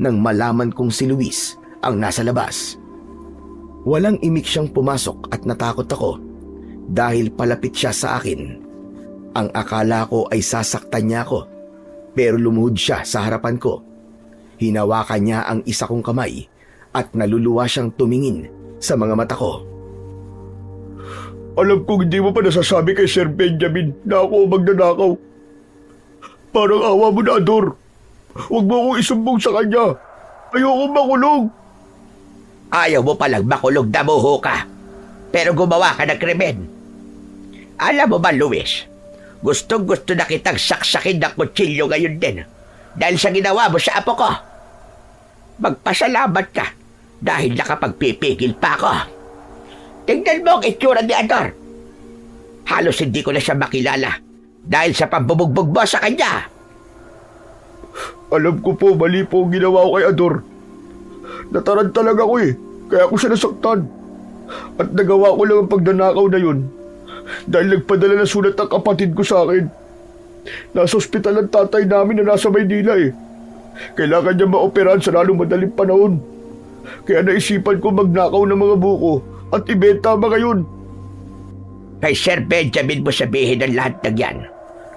nang malaman kong si Luis ang nasa labas. Walang imik siyang pumasok at natakot ako dahil palapit siya sa akin. Ang akala ko ay sasaktan niya ako pero lumuhod siya sa harapan ko. Hinawakan niya ang isa kong kamay at naluluwa siyang tumingin sa mga mata ko. Alam kong hindi mo pa nasasabi kay Sir Benjamin na ako ang magnanakaw. Parang awa mo na, Ador. Huwag mo akong isumbong sa kanya. Ayoko makulong. Ayaw mo palang makulog na muho ka. Pero gumawa ka ng krimen. Alam mo ba, Luis? Gustong-gusto na kitang saksakin ng kutsilyo ngayon din. Dahil sa ginawa mo sa apo ko. Magpasalamat ka dahil nakapagpipigil pa ako. Tingnan mo ang itsura ni Ador. Halos hindi ko na siya makilala dahil sa pambubugbog mo sa kanya. Alam ko po, mali po ang ginawa ko kay Ador. Nataranta ako kaya ako siya nasaktan. At nagawa ko lang ang pagdanakaw na yun dahil nagpadala na sulat ang kapatid ko sa akin. Nasa ospital ang tatay namin na nasa Maynila Kailangan niya maoperahan sa lalong madaling panahon. Kaya naisipan ko magnakaw ng mga buko at ibenta mga yun. Kay Sir Benjamin mo sabihin ang lahat ng yan.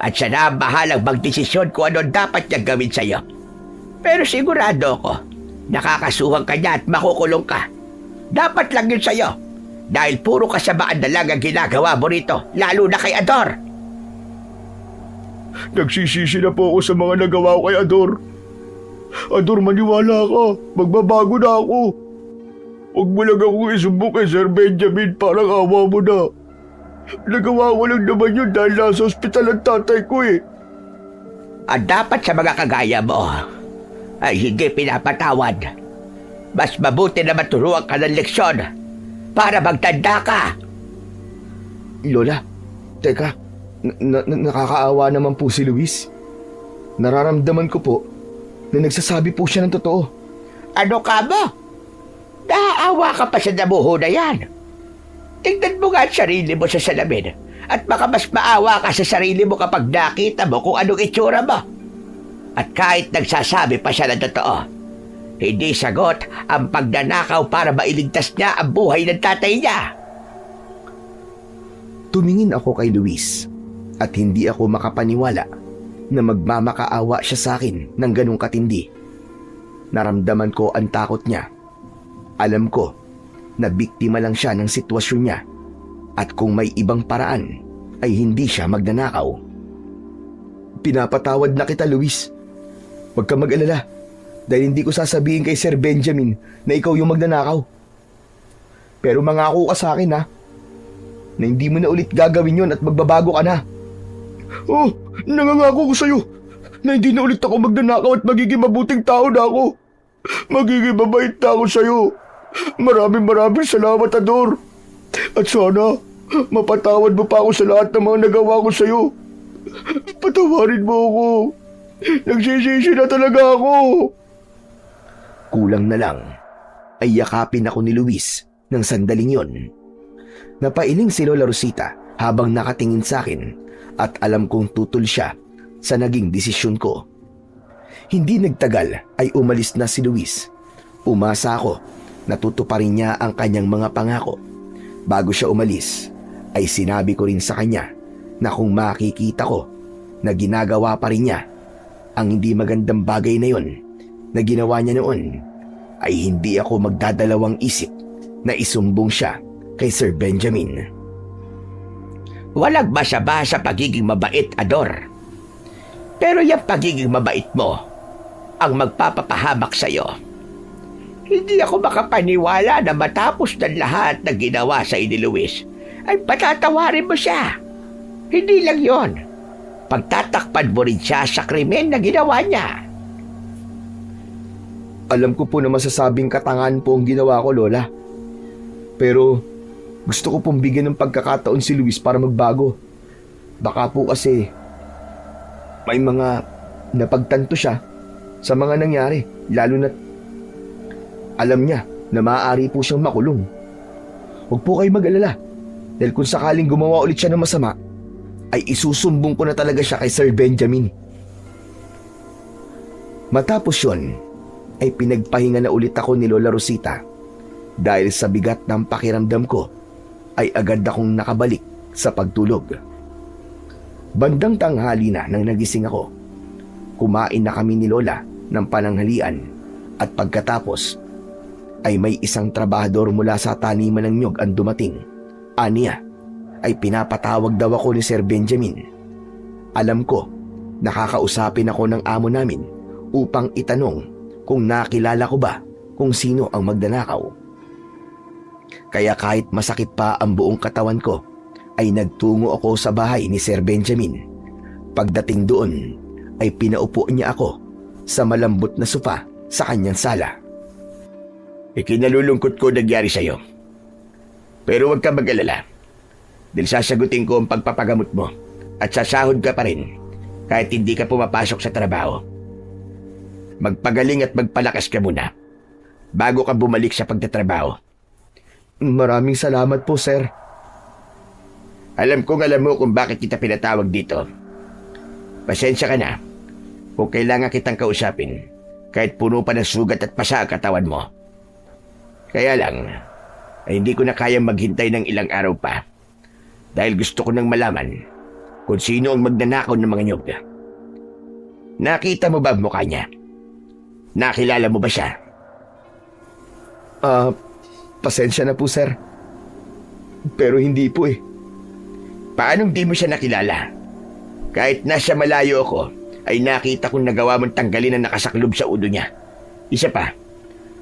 At siya na ang bahalang magdesisyon kung ano dapat niyang gawin sa'yo. Pero sigurado ako, nakakasuhan ka niya at makukulong ka. Dapat lang yun sa'yo. Dahil puro kasamaan na lang ang ginagawa mo rito, lalo na kay Ador. Nagsisisi na po ako sa mga nagawa ko kay Ador. Ador, maniwala ka. Magbabago na ako. Huwag mo lang akong isumbong kay Sir Benjamin, parang awa mo na. Nagawa ko lang naman yun dahil nasa ospital ang tatay ko At dapat sa mga kagaya mo ay hindi pinapatawad. Mas mabuti na maturuan ka ng leksyon para magtanda ka. Lola, teka, nakakaawa naman po si Luis. Nararamdaman ko po na nagsasabi po siya ng totoo. Ano ka ba? Naaawa ka pa sa damuho na yan. Tingnan mo nga ang sarili mo sa salamin at baka mas maawa ka sa sarili mo kapag nakita mo kung anong itsura mo. At kahit nagsasabi pa siya ng totoo, hindi sagot ang pagnanakaw para mailigtas niya ang buhay ng tatay niya. Tumingin ako kay Luis at hindi ako makapaniwala na magmamakaawa siya sa akin ng ganong katindi. Naramdaman ko ang takot niya. Alam ko na biktima lang siya ng sitwasyon niya at kung may ibang paraan ay hindi siya magnanakaw. Pinapatawad na kita, Luis. Huwag ka mag-alala dahil hindi ko sasabihin kay Sir Benjamin na ikaw yung magnanakaw. Pero mangako ka sa akin na hindi mo na ulit gagawin yon at magbabago ka na. Oh, nangangako ko sa'yo na hindi na ulit ako magnanakaw at magiging mabuting tao na ako. Magiging mabait na ako sa'yo. Maraming salamat, Ador. At sana, mapatawad mo pa ako sa lahat ng mga nagawa ko sa'yo. Patawarin mo ako. Nagsisisi na talaga ako. Kulang na lang ay yakapin ako ni Luis ng sandaling yon. Napailing si Lola Rosita habang nakatingin sa akin at alam kong tutol siya sa naging desisyon ko. Hindi nagtagal ay umalis na si Luis. Umasa ako na tutuparin niya ang kanyang mga pangako. Bago siya umalis ay sinabi ko rin sa kanya na kung makikita ko na ginagawa pa rin niya ang hindi magandang bagay na yon na ginawa niya noon, ay hindi ako magdadalawang isip na isumbong siya kay Sir Benjamin. Walang masama sa pagiging mabait, Ador. Pero yung pagiging mabait mo ang magpapapahamak sa'yo. Hindi ako makapaniwala na matapos ng lahat na ginawa sa ni Luis, ay patatawarin mo siya. Hindi lang yon. Pagtatakpan mo rin siya sa krimen na ginawa niya. Alam ko po na masasabing katangahan po ang ginawa ko, Lola. Pero gusto ko pong bigyan ng pagkakataon si Luis para magbago. Baka po kasi may mga napagtanto siya sa mga nangyari, lalo na alam niya na maaari po siyang makulong. Huwag po kayo mag-alala, dahil kung sakaling gumawa ulit siya ng masama, ay isusumbong ko na talaga siya kay Sir Benjamin. Matapos yun, ay pinagpahinga na ulit ako ni Lola Rosita dahil sa bigat ng pakiramdam ko ay agad akong nakabalik sa pagtulog. Bandang tanghali na nang nagising ako. Kumain na kami ni Lola ng pananghalian at pagkatapos ay may isang trabahador mula sa taniman ng nyog ang dumating. Aniya ay pinapatawag daw ako ni Sir Benjamin. Alam ko, nakakausapin ako ng amo namin upang itanong kung nakilala ko ba kung sino ang magnanakaw. Kaya kahit masakit pa ang buong katawan ko, ay nagtungo ako sa bahay ni Sir Benjamin. Pagdating doon, ay pinaupo niya ako sa malambot na sofa sa kanyang sala. Ikinalulungkot ko nangyari sa'yo. Pero huwag ka mag-alala. Dahil sasagutin ko ang pagpapagamot mo at sasahod ka pa rin kahit hindi ka pumapasok sa trabaho. Magpagaling at magpalakas ka muna bago ka bumalik sa pagtatrabaho. Maraming salamat po, sir. Alam mo kung bakit kita pinatawag dito. Pasensya ka na kung kailangan kitang kausapin kahit puno pa ng sugat at pasa ang katawan mo. Kaya lang, ay hindi ko na kayang maghintay ng ilang araw pa dahil gusto ko nang malaman kung sino ang magnanakaw ng mga nyog. Nakita mo ba ang mukha niya? Nakilala mo ba siya? Pasensya na po, sir. Pero hindi po eh. Paanong di mo siya nakilala? Kahit nasa malayo ako, ay nakita kong nagawa mong tanggalin ang nakasaklob sa ulo niya. Isa pa,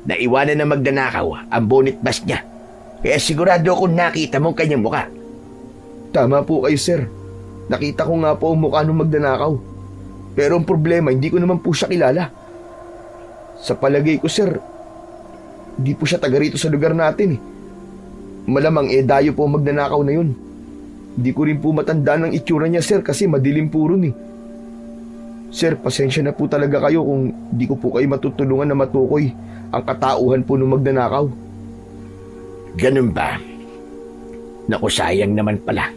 naiwanan na magnanakaw ang bonnet mask niya. Kaya sigurado akong nakita mong kanyang mukha. Tama po kayo, sir. Nakita ko nga po ang mukha ng magnanakaw. Pero ang problema, hindi ko naman po siya kilala. Sa palagay ko, sir, di po siya taga rito sa lugar natin eh. Malamang dayo po ang magnanakaw na yun. Di ko rin po matandaan ang itsura niya, sir, kasi madilim po ron eh. Sir, pasensya na po talaga kayo kung di ko po kayo matutulungan na matukoy ang katauhan po ng magnanakaw. Ganun ba? Naku, sayang naman pala.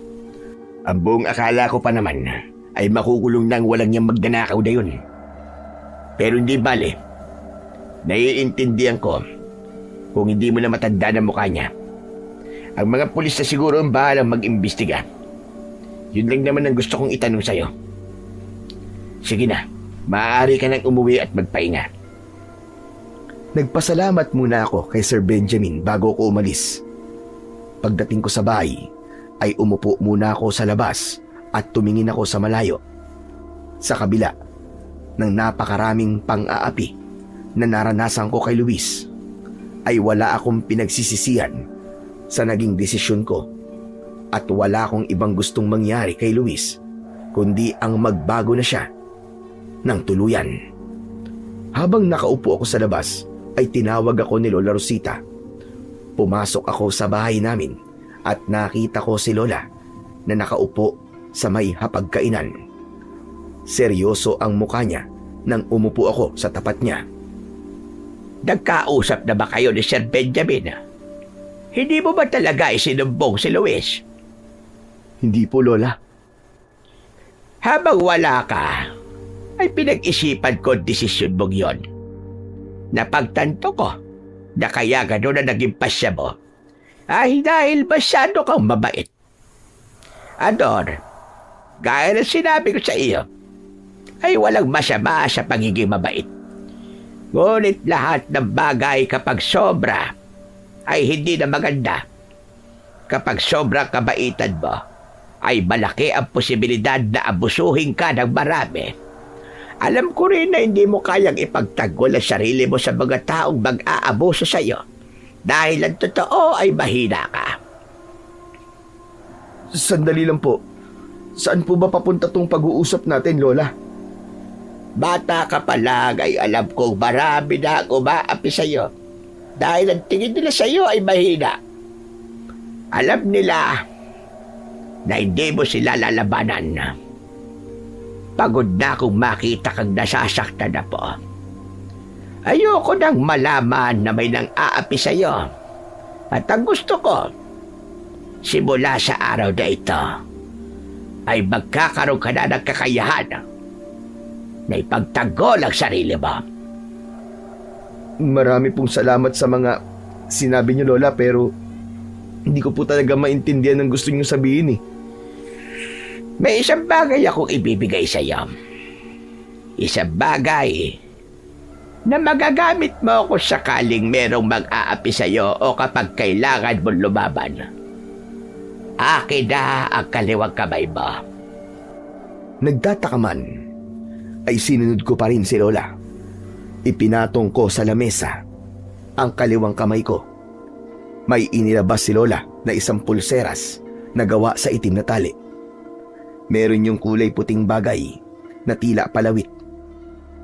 Ang buong akala ko pa naman ay makukulong nang walang niyang magnanakaw na yun. Pero hindi bale. Naiintindihan ko kung hindi mo na matanda ng mukha niya. Ang mga pulis na siguro ang bahalang mag-imbestiga. Yun lang naman ang gusto kong itanong sa'yo. Sige na, maaari ka nang umuwi at magpahinga. Nagpasalamat muna ako kay Sir Benjamin bago ko umalis. Pagdating ko sa bahay, ay umupo muna ako sa labas at tumingin ako sa malayo. Sa kabila ng napakaraming pang-aapi na naranasan ko kay Luis, ay wala akong pinagsisisihan sa naging desisyon ko at wala akong ibang gustong mangyari kay Luis kundi ang magbago na siya ng tuluyan. Habang nakaupo ako sa labas, ay tinawag ako ni Lola Rosita. Pumasok ako sa bahay namin at nakita ko si Lola na nakaupo sa may hapagkainan. Seryoso ang mukha niya nang umupo ako sa tapat niya. Nagkausap na ba kayo ni Sir Benjamin? Hindi mo ba talaga isinumbong si Luis? Hindi po, Lola. Habang wala ka, ay pinag-isipan ko desisyon mong yon. Napagtanto ko na kaya gano'n na naging pasya mo ay dahil masyado kang mabait. Ador, gaya ng sinabi ko sa iyo, ay walang masama sa pagiging mabait. Ngunit lahat ng bagay kapag sobra ay hindi na maganda. Kapag sobrang kabaitan mo, ay malaki ang posibilidad na abusuhin ka ng marami Alam ko rin na hindi mo kayang ipagtanggol ang sarili mo sa mga taong mag-aabuso sa iyo dahil ang totoo ay mahina ka. Sandali lang po. Saan po ba papunta tong pag-uusap natin, Lola? Bata ka pa lang ay alam kong marami na ang umaapi sa iyo dahil ang tingin nila sa iyo ay mahina. Alam nila na hindi mo sila lalabanan. Pagod na akong makita kang nasasaktan na po. Ayoko nang malaman na may nang aapi sa iyo. At ang gusto ko, simula sa araw na ito, ay magkakaroon ka na ng kakayahan na ipagtanggol ang sarili mo. Marami pong salamat sa mga sinabi niyo, Lola, pero hindi ko po talaga maintindihan ang gusto niyo sabihin eh. May isang bagay akong ibibigay sa iyo. Isang bagay na magagamit mo kung sakaling merong mag-aapi sa iyo o kapag kailangan mong lumaban. Akin na ang kaliwang kamay mo. Nagtataka man, ay sinunod ko pa rin si Lola. Ipinatong ko sa lamesa ang kaliwang kamay ko. May inilabas si Lola na isang pulseras na gawa sa itim na tali. Meron yung kulay puting bagay na tila palawit.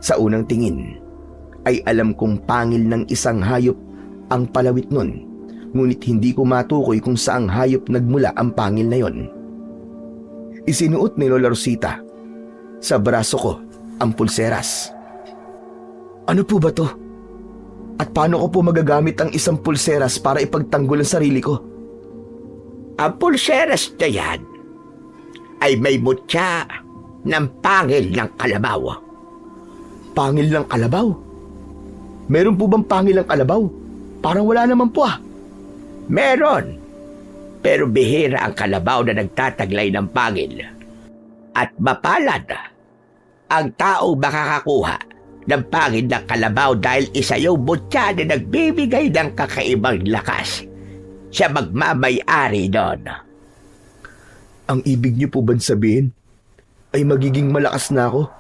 Sa unang tingin, ay alam kong pangil ng isang hayop ang palawit nun, ngunit hindi ko matukoy kung saang hayop nagmula ang pangil na yon. Isinuot ni Lola Rosita sa braso ko ang pulseras. Ano po ba to? At paano ko po magagamit ang isang pulseras para ipagtanggol ang sarili ko? Ang pulseras na yan ay may mutya ng pangil ng kalabaw. Pangil ng kalabaw? Meron po bang pangil ng kalabaw? Parang wala naman po ah. Meron. Pero bihira ang kalabaw na nagtataglay ng pangil. At mapalad ang taong makakakuha ng pangil ng kalabaw dahil isa yung mutya na nagbibigay ng kakaibang lakas. Siya magmamay-ari doon. Ang ibig niyo po ba sabihin ay magiging malakas na ako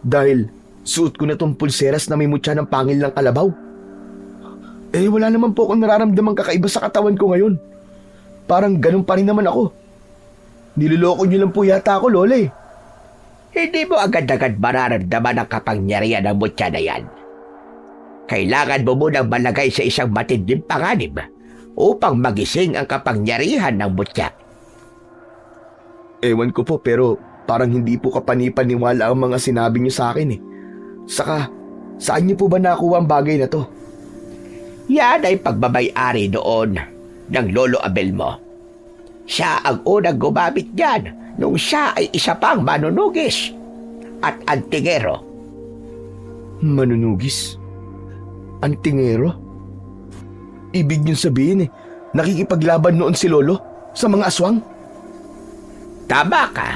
dahil suot ko na tong pulseras na may mutya ng pangil ng kalabaw? Eh wala naman po akong nararamdamang kakaiba sa katawan ko ngayon. Parang ganun pa rin naman ako. Niloloko niyo lang po yata ako, Lola eh. Hindi mo agad-agad mararamdaman ang kapangyarihan ng mutya na yan. Kailangan mo munang malagay sa isang matinding panganib upang magising ang kapangyarihan ng mutya. Ewan ko po pero parang hindi po kapani-paniwala ang mga sinabi niyo sa akin eh. Saka, saan niyo po ba nakuha ang bagay na to? Yan ay pagbabay-ari doon ng Lolo Abel mo. Siya ang unang gumamit niyan nung siya ay isa pang manunugis at antingero. Manunugis? Antingero? Ibig niyong sabihin eh, nakikipaglaban noon si Lolo sa mga aswang? Tama ka.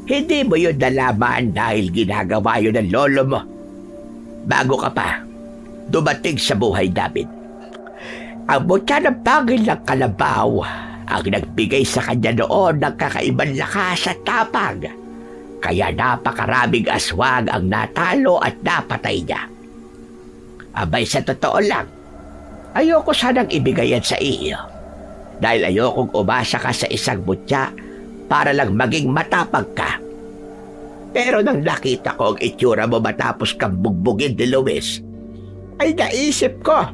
Hindi mo yun nalaman dahil ginagawa yun ng lolo mo. Bago ka pa, dumating sa buhay namin. Ang mutya ng pangil ng kalabaw ang nagbigay sa kanya noon ng kakaibang lakas at tapang. Kaya napakaraming aswang ang natalo at napatay niya. Abay sa totoo lang, ayoko sanang ibigay yan sa iyo. Dahil ayokong umasa ka sa isang mutya para lang maging matapang ka. Pero nang nakita ko ang itsura mo matapos kang bugbugin ni Luis, ay naisip ko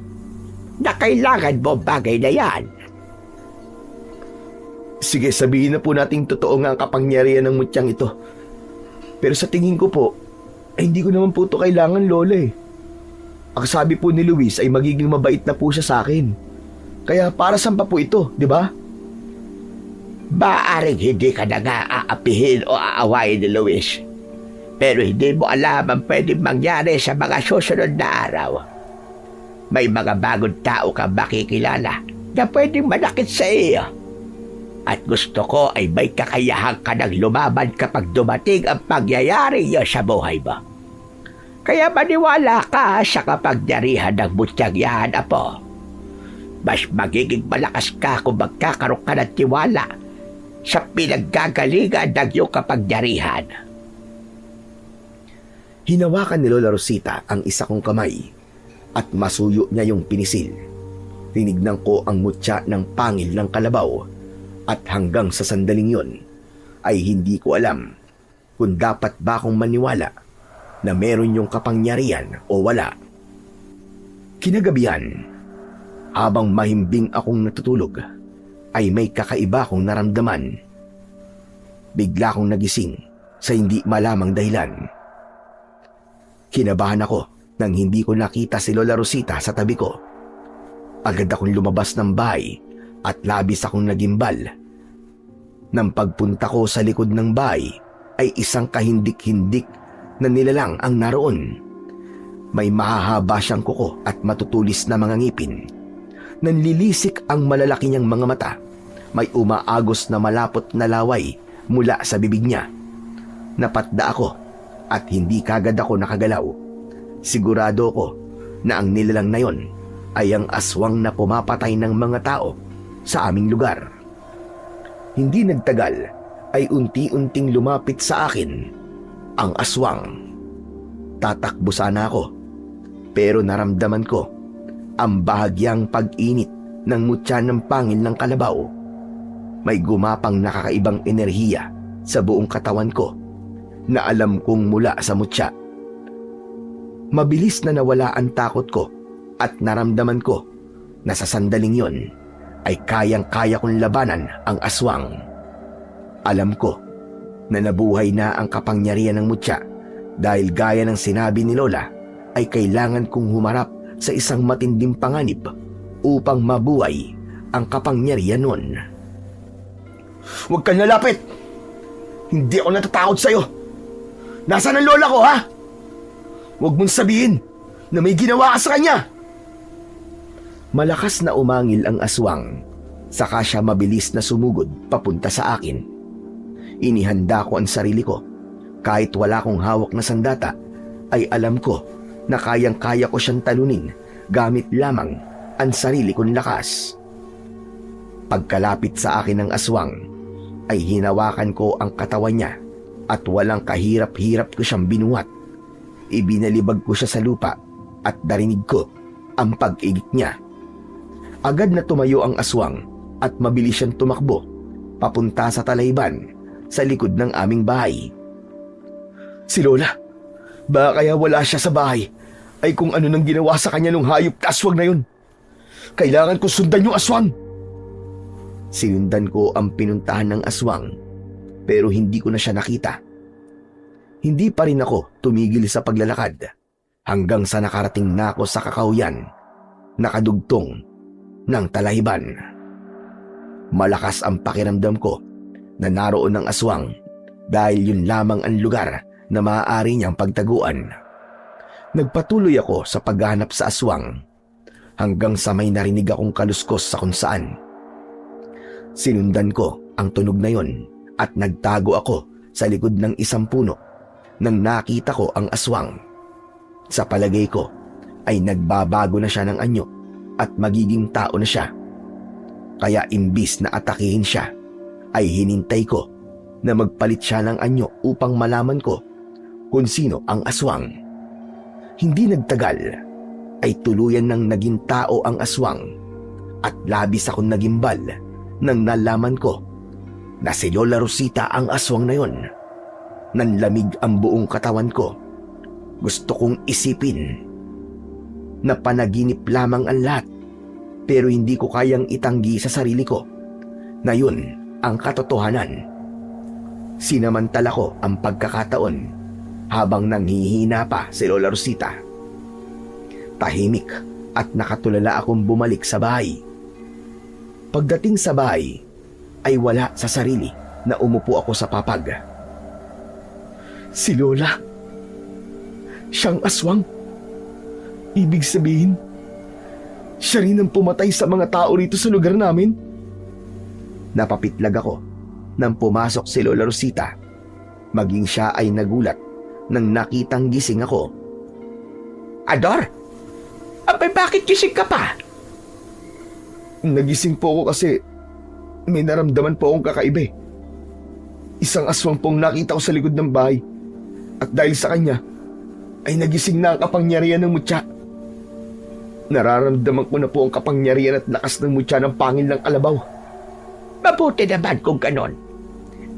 na kailangan mo bagay na yan. Sige, sabihin na po nating totoo nga ang kapangyarihan ng mutyang ito. Pero sa tingin ko po, ay hindi ko naman po ito kailangan, Lola eh. Ang sabi po ni Luis ay magiging mabait na po siya sa akin. Kaya para saan pa po ito, di ba? Maaring hindi ka na nga aapihin o aawayin ni Luis. Pero hindi mo alam ang pwedeng mangyari sa mga susunod na araw. May mga bagong tao kang makikilala na pwedeng manakit sa iyo. At gusto ko ay may kakayahan ka ng lumaban kapag dumating ang pangyayari niyo sa buhay mo. Kaya maniwala ka sa kapangyarihan ng mutyang yan, Apo. Mas magiging malakas ka kung magkakaroon ka ng tiwala sa pinaggagalingan ng iyong kapangyarihan. Hinawakan ni Lola Rosita ang isa kong kamay at masuyo niya yung pinisil. Tinignan ko ang mutya ng pangil ng kalabaw at hanggang sa sandaling yon ay hindi ko alam kung dapat ba akong maniwala na meron yung kapangyarihan o wala. Kinagabihan, habang mahimbing akong natutulog, ay may kakaiba akong naramdaman. Bigla akong nagising sa hindi malamang dahilan. Kinabahan ako nang hindi ko nakita si Lola Rosita sa tabi ko. Agad akong lumabas ng bahay at labis akong nagimbal. Nang pagpunta ko sa likod ng bahay ay isang kahindik-hindik na nilalang ang naroon. May mahahaba siyang kuko at matutulis na mga ngipin. Nanlilisik ang malalaki niyang mga mata. May umaagos na malapot na laway mula sa bibig niya. Napatda ako at hindi kagad ako nakagalaw. Sigurado ko na ang nilalang na yon ay ang aswang na pumapatay ng mga tao sa aming lugar. Hindi nagtagal ay unti-unting lumapit sa akin ang aswang. Tatakbo sana ako, pero naramdaman ko ang bahagyang pag-init ng mutya ng pangil ng kalabaw. May gumapang nakakaibang enerhiya sa buong katawan ko na alam kong mula sa mutya. Mabilis na nawala ang takot ko at naramdaman ko na sa sandaling yon ay kayang-kaya kong labanan ang aswang. Alam ko na nabuhay na ang kapangyarihan ng mutya dahil gaya ng sinabi ni Lola ay kailangan kong humarap sa isang matinding panganib upang mabuhay ang kapangyarihan nun. Huwag kang lalapit! Hindi ako natatakot sa'yo! Nasaan ang lola ko, ha? Huwag mong sabihin na may ginawa ka sa kanya! Malakas na umangil ang aswang, saka siya mabilis na sumugod papunta sa akin. Inihanda ko ang sarili ko. Kahit wala kong hawak na sandata, ay alam ko na kayang-kaya ko siyang talunin gamit lamang ang sarili kong lakas. Pagkalapit sa akin ng aswang, ay hinawakan ko ang katawan niya at walang kahirap-hirap ko siyang binuhat. Ibinalibag ko siya sa lupa at narinig ko ang pag-igit niya. Agad na tumayo ang aswang at mabilis siyang tumakbo papunta sa talayban sa likod ng aming bahay. Si Lola, baka kaya wala siya sa bahay ay kung ano nang ginawa sa kanya nung hayop na aswang na yun. Kailangan ko sundan yung aswang. Sinundan ko ang pinuntahan ng aswang pero hindi ko na siya nakita. Hindi pa rin ako tumigil sa paglalakad hanggang sa nakarating na ako sa kakauyan, nakadugtong ng talayban. Malakas ang pakiramdam ko na naroon ang aswang dahil yun lamang ang lugar na maaari niyang pagtaguan. Nagpatuloy ako sa paghahanap sa aswang hanggang sa may narinig akong kaluskos sa kung saan. Sinundan ko ang tunog na yon at nagtago ako sa likod ng isang puno nang nakita ko ang aswang. Sa palagay ko ay nagbabago na siya ng anyo at magiging tao na siya. Kaya imbis na atakihin siya, ay hinintay ko na magpalit siya ng anyo upang malaman ko kung sino ang aswang. Hindi nagtagal ay tuluyan nang naging tao ang aswang at labis akong nagimbal nang nalaman ko na si Lola Rosita ang aswang na yon. Nanlamig ang buong katawan ko. Gusto kong isipin na panaginip lamang ang lahat, pero hindi ko kayang itanggi sa sarili ko na yun ang katotohanan. Sinamantala ko ang pagkakataon habang nanghihina pa si Lola Rosita. Tahimik at nakatulala akong bumalik sa bahay. Pagdating sa bahay ay wala sa sarili na umupo ako sa papag. Si Lola, siyang aswang. Ibig sabihin, siya rin ang pumatay sa mga tao rito sa lugar namin. Napapitlag ako nang pumasok si Lola Rosita. Maging siya ay nagulat nang nakitang gising ako. Ador? Abay, bakit gising ka pa? Nagising po ako kasi may naramdaman po akong kakaiba. Isang aswang pong nakita ko sa likod ng bahay. At dahil sa kanya, ay nagising na ang kapangyarihan ng mutya. Nararamdaman ko na po ang kapangyarihan at lakas ng mutya ng pangil ng kalabaw. Mabuti naman kung ganon.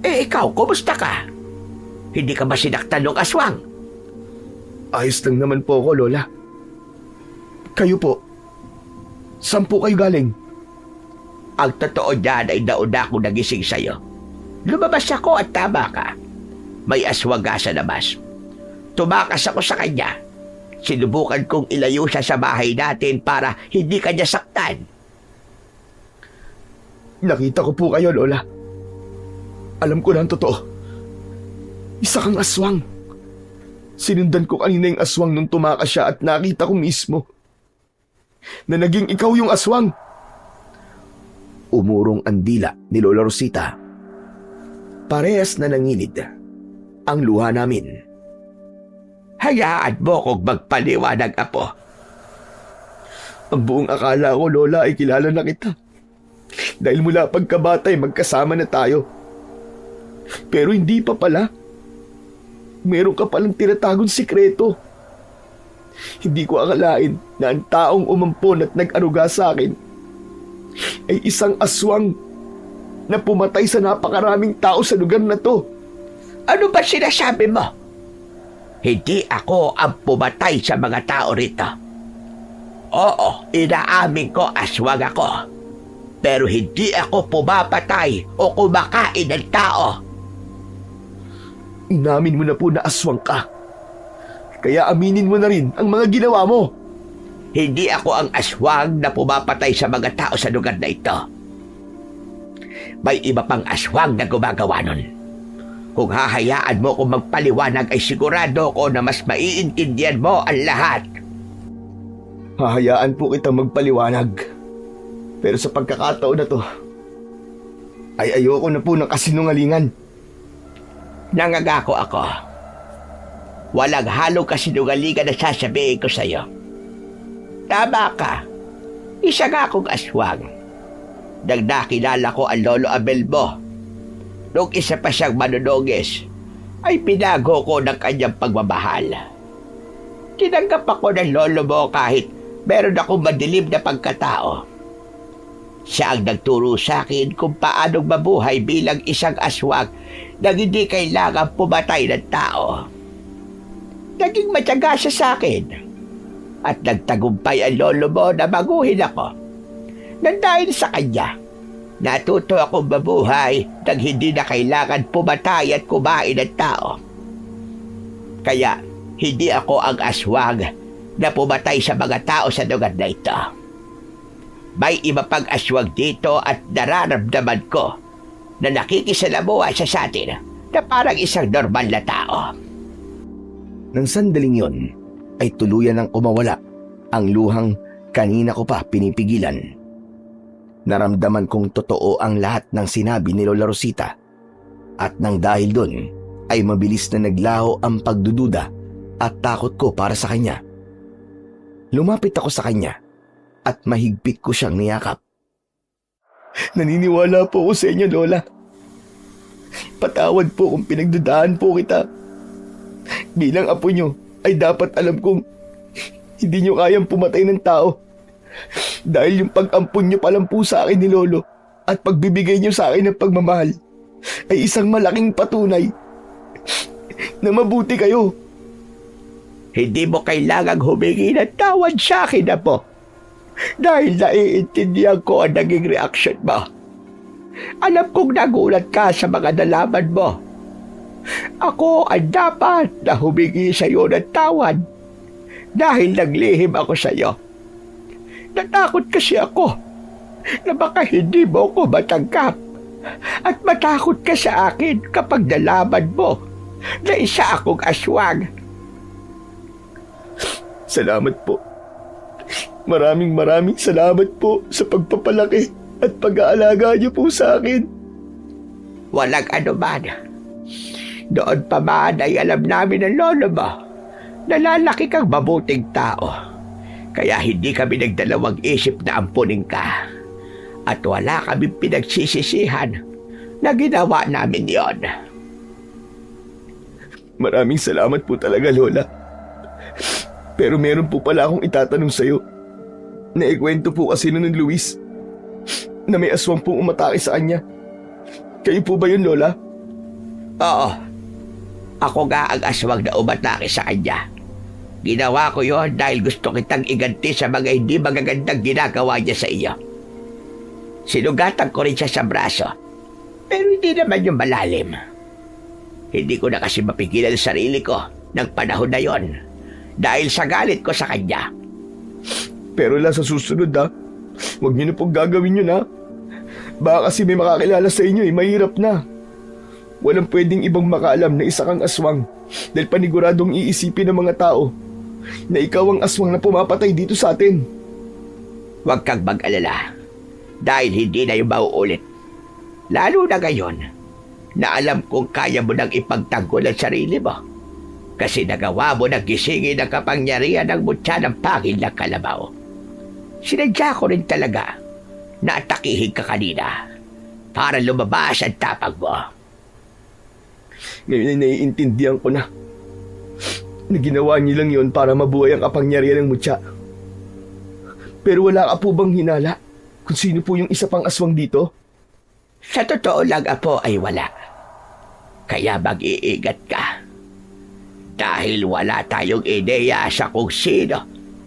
Ikaw, kumusta ka? Hindi ka ba sinaktan ng aswang? Ayos lang naman po ako, Lola. Kayo po, saan po kayo galing? Ang totoo niyan ay nauna akong nagising sa'yo. Lumabas ako at tama ka. May aswang sa labas. Tumakas ako sa kanya. Sinubukan kong ilayo siya sa bahay natin para hindi kanya saktan. Nakita ko po kayo, Lola. Alam ko na ang totoo. Isa kang aswang. Sinundan ko kanina yung aswang nung tumakas siya at nakita ko mismo na naging ikaw yung aswang. Umurong ang dila ni Lola Rosita. Parehas na nangilid ang luha namin. Hayaan mo kong magpaliwanag, Apo. Ang buong akala ko, Lola, ay kilala na kita. Dahil mula pagkabata ay magkasama na tayo. Pero hindi pa pala. Meron ka palang tinatagong sikreto. Hindi ko akalain na ang taong umampon at nag-aruga sa akin ay isang aswang na pumatay sa napakaraming tao sa lugar na to. Ano ba sinasabi mo? Hindi ako ang pumatay sa mga tao rito. Oo, inaamin ko aswang ako. Pero hindi ako pumapatay o kumakain ng tao. Inamin mo na po na aswang ka. Kaya aminin mo na rin ang mga ginawa mo. Hindi ako ang aswang na pumapatay sa mga tao sa lugar na ito. May iba pang aswang na gumagawa nun. Kung hahayaan mo kung magpaliwanag ay sigurado ko na mas maiintindihan mo ang lahat. Hahayaan po kitang magpaliwanag. Pero sa pagkakataon na to, ay ayoko na po ng kasinungalingan. Nangangako ako. Walang halong kasinungalingan na sasabihin ko sa'yo. Tama ka. Isa nga akong aswang. Nang nakilala ko ang Lolo Abel mo, nung isa pa siyang manunugis, ay pinago ko ng kanyang pagmamahal. Tinanggap ako ng lolo mo kahit meron akong madilim na pagkatao. Siya ang nagturo sa akin kung paanong mabuhay bilang isang aswang na hindi kailangan pumatay ng tao. Naging matyaga siya sa akin at nagtagumpay ang lolo mo na baguhin ako. Nang dahil sa kanya, natuto akong mabuhay nang hindi na kailangan pumatay at kumain ng tao. Kaya hindi ako ang aswang na pumatay sa mga tao sa lugar na ito. May iba pang aswang dito at nararamdaman ko na nakikisalamuha siya sa atin na parang isang normal na tao. Nang sandaling yon, ay tuluyan ng umawala ang luhang kanina ko pa pinipigilan. Naramdaman kong totoo ang lahat ng sinabi ni Lola Rosita at nang dahil doon ay mabilis na naglaho ang pagdududa at takot ko para sa kanya. Lumapit ako sa kanya at mahigpit ko siyang niyakap. Naniniwala po ako sa inyo, Lola. Patawad po kung pinagdudaan po kita. Bilang apo nyo, ay dapat alam kong hindi nyo kayang pumatay ng tao. Dahil yung pag-ampun nyo pa lang po sa akin ni Lolo at pagbibigay nyo sa akin ng pagmamahal ay isang malaking patunay na mabuti kayo. Hindi mo kailangang humingi ng tawad sa akin, Apo. Dahil naiintindihan ko ang naging reaksyon mo. Alam kong nagulat ka sa mga nalaman mo. Ako ang dapat na humingi sa iyo ng tawad dahil naglihim ako sa iyo. Natakot kasi ako na baka hindi mo ko matanggap at matakot ka sa akin kapag nalaman mo na isa akong aswang. Salamat po. Maraming salamat po sa pagpapalaki at pag-aalaga niyo po sa akin. Walang anuman. Doon pa man ay alam namin ng lolo mo na lalaki kang mabuting tao. Kaya hindi kami nagdalawang isip na ampunin ka. At wala kami pinagsisisihan na ginawa namin yon. Maraming salamat po talaga, Lola. Pero meron po pala akong itatanong sa'yo. Naikwento po kasi nun ng Luis na may aswang pong umatake sa kanya. Kayo po ba yun, Lola? Oo. Ako nga ang aswang na umatake sa kanya. Ginawa ko yon dahil gusto kitang iganti sa mga hindi magagandang ginagawa niya sa iyo. Sinugatan ko rin siya sa braso. Pero hindi naman yung malalim. Hindi ko na kasi mapigilan ang sarili ko ng panahon na yon dahil sa galit ko sa kanya. Pero sa susunod huwag niyo na pong gagawin yun Baka kasi may makakilala sa inyo mahirap na. Walang pwedeng ibang makaalam na isa kang aswang dahil paniguradong iisipin ng mga tao na ikaw ang aswang na pumapatay dito sa atin. Huwag kang mag-alala dahil hindi na yung mauulit. Lalo na ngayon na alam kong kaya mo nang ipagtanggol ang sarili mo kasi nagawa mo na gisingin ang kapangyarihan ng mutya ng pangil na kalabaw. Sinadya ko rin talaga na atakihin ka kanina para lumabas ang tapang mo. Ngayon ay naiintindihan ko na ginawa niyo lang yon para mabuhay ang kapangyarihan ng mutya. Pero wala ka po bang hinala kung sino po yung isa pang aswang dito? Sa totoo lang, Apo, ay wala. Kaya mag-iingat ka. Dahil wala tayong ideya sa kung sino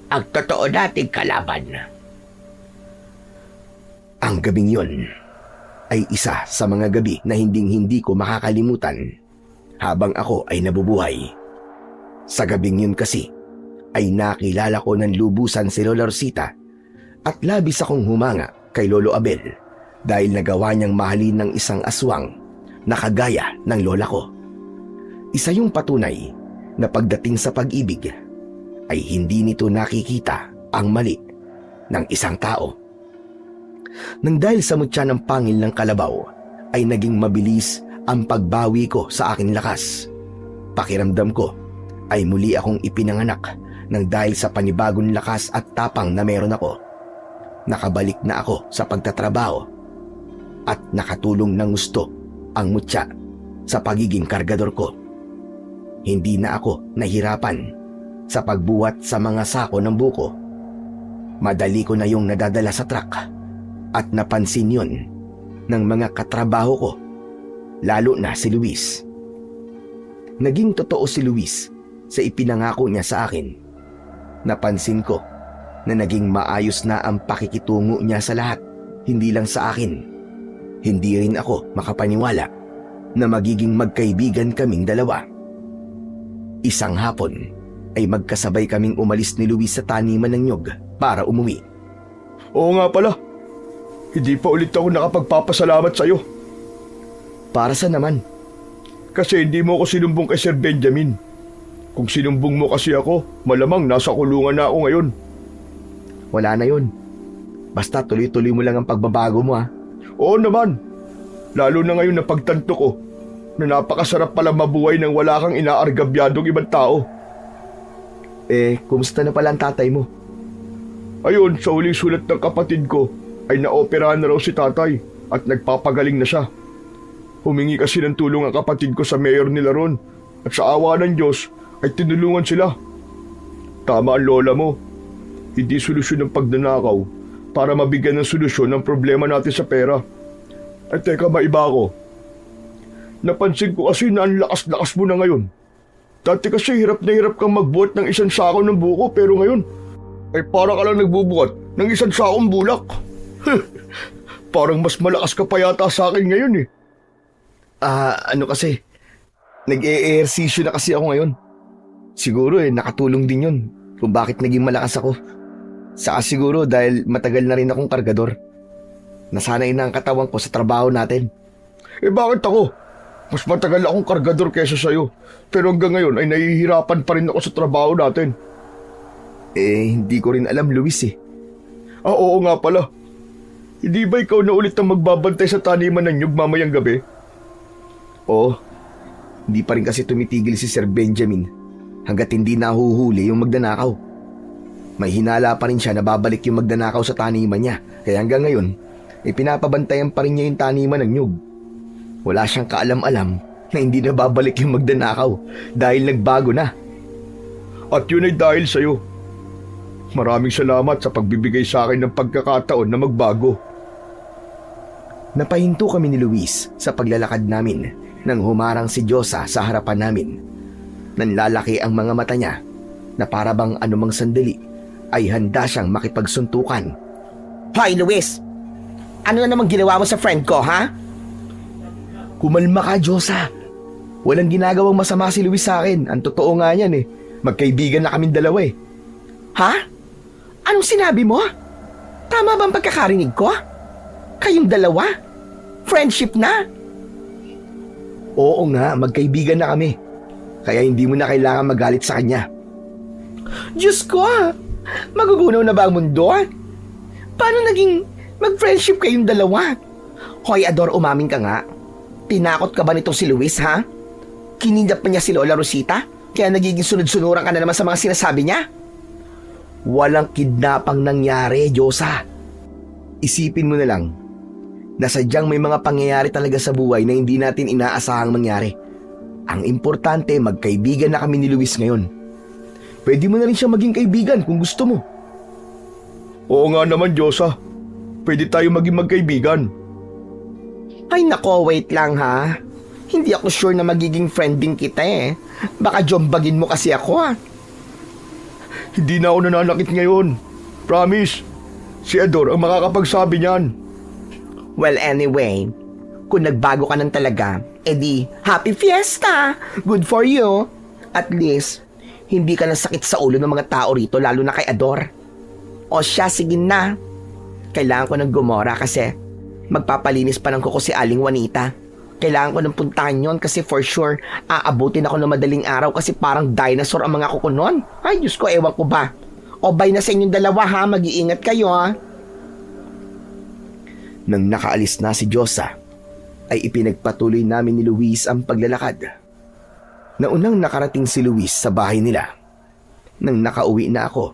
ang totoo nating kalaban. Ang gabing yon ay isa sa mga gabi na hinding-hindi ko makakalimutan habang ako ay nabubuhay. Sa gabing yun kasi ay nakilala ko ng lubusan si Lola Rosita at labis akong humanga kay Lolo Abel dahil nagawa niyang mahalin ng isang aswang na kagaya ng lola ko. Isa yung patunay na pagdating sa pag-ibig ay hindi nito nakikita ang mali ng isang tao. Nang dahil sa mutya ng pangil ng kalabaw ay naging mabilis ang pagbawi ko sa aking lakas. Pakiramdam ko ay muli akong ipinanganak nang dahil sa panibagong lakas at tapang na meron ako. Nakabalik na ako sa pagtatrabaho at nakatulong ng gusto ang mutya sa pagiging kargador ko. Hindi na ako nahirapan sa pagbuhat sa mga sako ng buko. Madali ko na yung nadadala sa truck at napansin yun ng mga katrabaho ko, lalo na si Luis. Naging totoo si Luis sa ipinangako niya sa akin. Napansin ko na naging maayos na ang pakikitungo niya sa lahat, hindi lang sa akin. Hindi rin ako makapaniwala na magiging magkaibigan kaming dalawa. Isang hapon ay magkasabay kaming umalis ni Luis sa taniman ng nyog para umuwi. Oo nga pala, hindi pa ulit ako nakapagpapasalamat sa'yo. Para sa naman? Kasi hindi mo ako sinumbong kay Sir Benjamin. Kung sinumbong mo kasi ako, malamang nasa kulungan na ako ngayon. Wala na yun. Basta tuloy-tuloy mo lang ang pagbabago mo Oo naman. Lalo na ngayon na pagtanto ko na napakasarap pala mabuhay nang wala kang inaargabyadong ibang tao. Kumusta na pala ang tatay mo? Ayun, sa huling sulat ng kapatid ko ay naoperahan na raw si tatay at nagpapagaling na siya. Humingi kasi ng tulong ang kapatid ko sa mayor nila ron at sa awa ng Diyos ay tinulungan sila. Tama ang lola mo. Hindi solusyon ng pagnanakaw para mabigyan ng solusyon ng problema natin sa pera. At teka, maiba ako. Napansin ko kasi na ang lakas-lakas mo na ngayon. Dati kasi hirap na hirap kang magbuhat ng isang sako ng buko pero ngayon ay para ka lang nagbubuhat ng isang sakong bulak. Parang mas malakas ka pa yata sa akin ngayon eh. Ano kasi, nag-e-ehersisyo na kasi ako ngayon. Siguro nakatulong din yun kung bakit naging malakas ako. Saka siguro dahil matagal na rin akong kargador. Nasanay na ang katawan ko sa trabaho natin. Bakit ako? Mas matagal akong kargador kaysa sa'yo. Pero hanggang ngayon ay nahihirapan pa rin ako sa trabaho natin. Hindi ko rin alam, Luis Oo nga pala. Hindi ba ikaw na ulit ang magbabantay sa taniman ng nyug mamayang gabi? Oo. Hindi pa rin kasi tumitigil si Sir Benjamin hanggat hindi nahuhuli yung magdanakaw. May hinala pa rin siya na babalik yung magdanakaw sa taniman niya. Kaya hanggang ngayon, pinapabantayan pa rin niya yung taniman ng nyug. Wala siyang kaalam-alam na hindi na babalik yung magdanakaw dahil nagbago na. At yun ay dahil sa'yo. Maraming salamat sa pagbibigay sa akin ng pagkakataon na magbago. Napahinto kami ni Luis sa paglalakad namin nang humarang si Diyosa sa harapan namin. Nanlalaki ang mga mata niya na para bang anumang sandali ay handa siyang makipagsuntukan. Hoy, Luis! Ano na namang ginawa mo sa friend ko, ha? Kumalma ka, Diyosa. Walang ginagawang masama si Luis sa akin. Ang totoo nga niyan eh. Magkaibigan na kaming dalawa eh. Ha? Anong sinabi mo? Tama ba ang pagkakarinig ko? Kayong dalawa? Friendship na? Oo nga, magkaibigan na kami. Kaya hindi mo na kailangan magalit sa kanya. Diyos ko! Magugunaw na ba ang mundo? Paano naging mag-friendship kayong dalawa? Hoy, Ador, umamin ka nga. Tinakot ka ba nitong si Luis, ha? Kinindap pa niya si Lola Rosita? Kaya nagiging sunod-sunuran ka na naman sa mga sinasabi niya? Walang kidnapang nangyari, Diyosa. Isipin mo na lang na sadyang may mga pangyayari talaga sa buhay na hindi natin inaasahang mangyari. Ang importante, magkaibigan na kami ni Luis ngayon. Pwede mo na rin siya maging kaibigan kung gusto mo. Oo nga naman, Diyosa. Pwede tayo maging magkaibigan. Ay nako, wait lang ha. Hindi ako sure na magiging friend din kita eh. Baka jombagin mo kasi ako ha. Hindi na ako nananakit ngayon. Promise. Si Ador ang makakapagsabi niyan. Well anyway, kung nagbago ka ng talaga, edi happy fiesta! Good for you! At least, hindi ka nasakit sa ulo ng mga tao rito lalo na kay Ador. O siya, sige na. Kailangan ko ng gumora kasi magpapalinis pa ng kuko si Aling Juanita. Kailangan ko ng puntahan yon kasi for sure aabutin ako ng madaling araw kasi parang dinosaur ang mga kuko nun. Ay Diyos ko, ewan ko ba. O bay na sa inyong dalawa ha, mag-iingat kayo ha. Nang nakaalis na si Diyosa, ay ipinagpatuloy namin ni Luis ang paglalakad. Naunang nakarating si Luis sa bahay nila. Nang nakauwi na ako,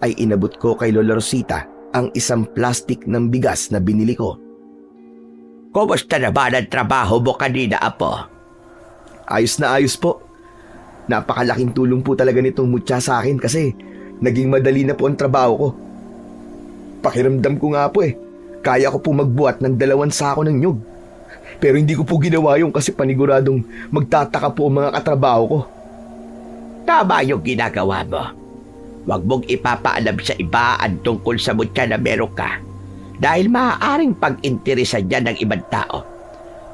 ay inabot ko kay Lola Rosita ang isang plastik ng bigas na binili ko. Kumusta na ba ang trabaho mo kanina, Apo? Ayos na ayos po. Napakalaking tulong po talaga nitong mutya sa akin kasi naging madali na po ang trabaho ko. Pakiramdam ko nga po kaya ko po magbuhat ng 2 sako ng nyug. Pero hindi ko po ginawa yun kasi paniguradong magtataka po ang mga katrabaho ko. Tama yung ginagawa mo. Huwag mong ipapaalam sa iba ang tungkol sa mutya na meron ka dahil maaaring pag-interesan niya ng ibang tao.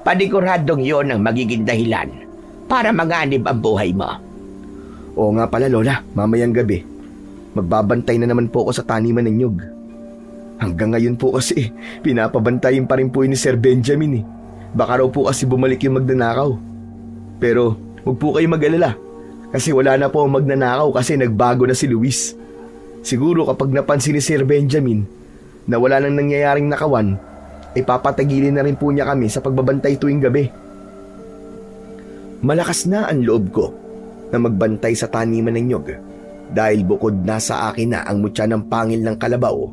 Paniguradong yon ang magiging dahilan para manganib ang buhay mo. Oo nga pala, Lola, mamayang gabi magbabantay na naman po ako sa taniman ng nyug. Hanggang ngayon po kasi pinapabantayin pa rin po ni Sir Benjamin. Baka raw po kasi bumalik yung magnanakaw. Pero huwag po kayo mag-alala kasi wala na po ang magnanakaw kasi nagbago na si Luis. Siguro kapag napansin ni Sir Benjamin na wala nang nangyayaring nakawan, ay papatagilin na rin po niya kami sa pagbabantay tuwing gabi. Malakas na ang loob ko na magbantay sa taniman ng nyog dahil bukod na sa akin na ang mutya ng pangil ng kalabaw,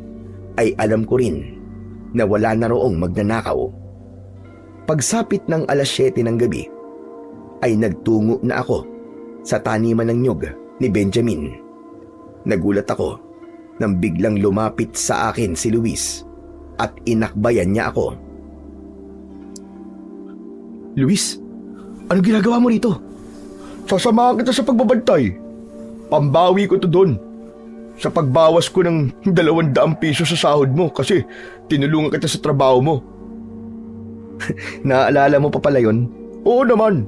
ay alam ko rin na wala na roong magnanakaw. Pagsapit ng 7:00 ng gabi, ay nagtungo na ako sa taniman ng nyog ni Benjamin. Nagulat ako nang biglang lumapit sa akin si Luis at inakbayan niya ako. Luis, ano ginagawa mo rito? Sasamahan kita sa pagbabantay. Pambawi ko to doon. Sa pagbawas ko ng 200 piso sa sahod mo kasi tinulungan kita sa trabaho mo. Naaalala mo pa pala yun? Oo naman.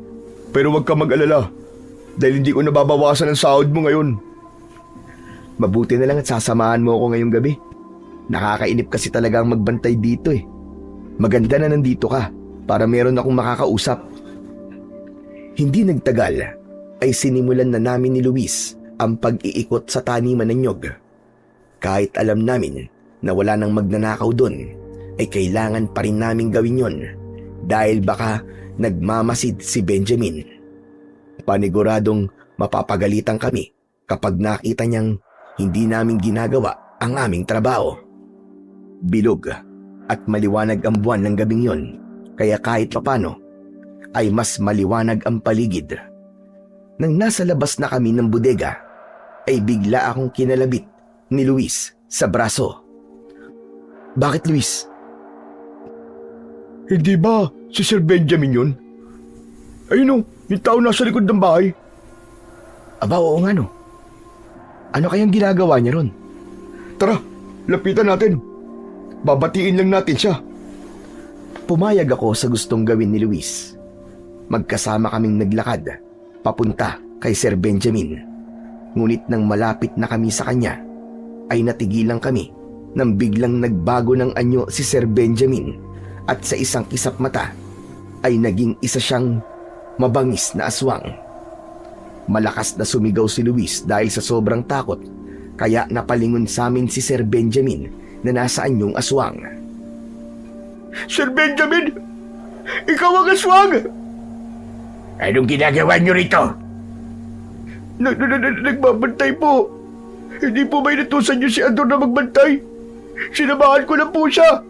Pero huwag ka mag-alala dahil hindi ko nababawasan ang sahod mo ngayon. Mabuti na lang at sasamahan mo ako ngayong gabi. Nakakainip kasi talaga ang magbantay dito Maganda na nandito ka para meron akong makakausap. Hindi nagtagal ay sinimulan na namin ni Luis ang pag-iikot sa taniman ng nyog. Kahit alam namin na wala nang magnanakaw doon, ay kailangan pa rin namin gawin yon dahil baka nagmamasid si Benjamin. Paniguradong mapapagalitan kami kapag nakita niyang hindi namin ginagawa ang aming trabaho. Bilog at maliwanag ang buwan ng gabing yon, kaya kahit papano ay mas maliwanag ang paligid. Nang nasa labas na kami ng bodega, ay bigla akong kinalabit ni Luis sa braso. Bakit, Luis? Hindi ba si Sir Benjamin yun? Ayun o, yung tao nasa likod ng bahay. Aba, oo nga no. Ano kayang ginagawa niya ron? Tara, lapitan natin. Babatiin lang natin siya. Pumayag ako sa gustong gawin ni Luis. Magkasama kaming naglakad papunta kay Sir Benjamin. Ngunit nang malapit na kami sa kanya, ay natigilan kami nang biglang nagbago ng anyo si Sir Benjamin at sa isang kisap mata ay naging isa siyang mabangis na aswang. Malakas na sumigaw si Luis dahil sa sobrang takot, kaya napalingon sa amin si Sir Benjamin na nasa anyong aswang. Sir Benjamin! Ikaw ang aswang! Anong ginagawa niyo rito? Nagbabantay po. Hindi po ba inutusan niyo si Ador na magbantay? Sinamahan ko lang po siya.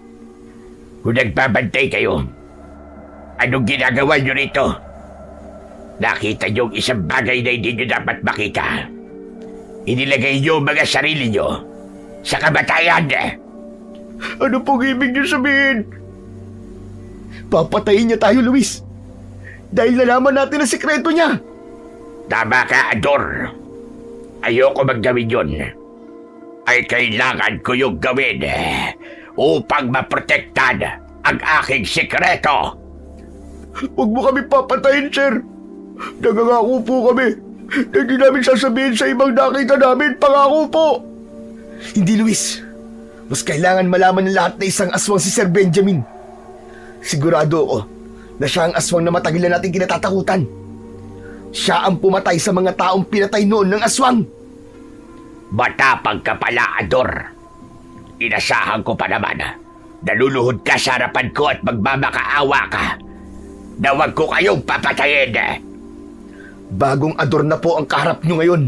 Kung nagbabantay kayo, anong ginagawa niyo rito? Nakita niyo isang bagay na hindi niyo dapat makita. Inilagay niyo ang mga sarili niyo sa kamatayan. Ano pong ibig niyo sabihin? Papatayin niya tayo, Luis. Dahil nalaman natin ang sikreto niya. Tama ka, Ador. Ayoko maggawin yun. Ay kailangan ko yung gawin upang maprotektan ang aking sikreto. Huwag mo kami papatayin, sir. Nangangako po kami na hindi namin sasabihin sa ibang nakita namin. Pangako po. Hindi, Luis. Mas kailangan malaman ng lahat na isang aswang si Sir Benjamin. Sigurado ako na siya ang aswang na matagal na natin kinatatakutan. Siya ang pumatay sa mga taong pinatay noon ng aswang. Matapang ka pala, Ador. Inasahan ko pa naman. Naluluhod ka sa harapan ko at magmamakaawa ka. Na huwag ko kayong papatayin. Bagong Ador na po ang kaharap nyo ngayon.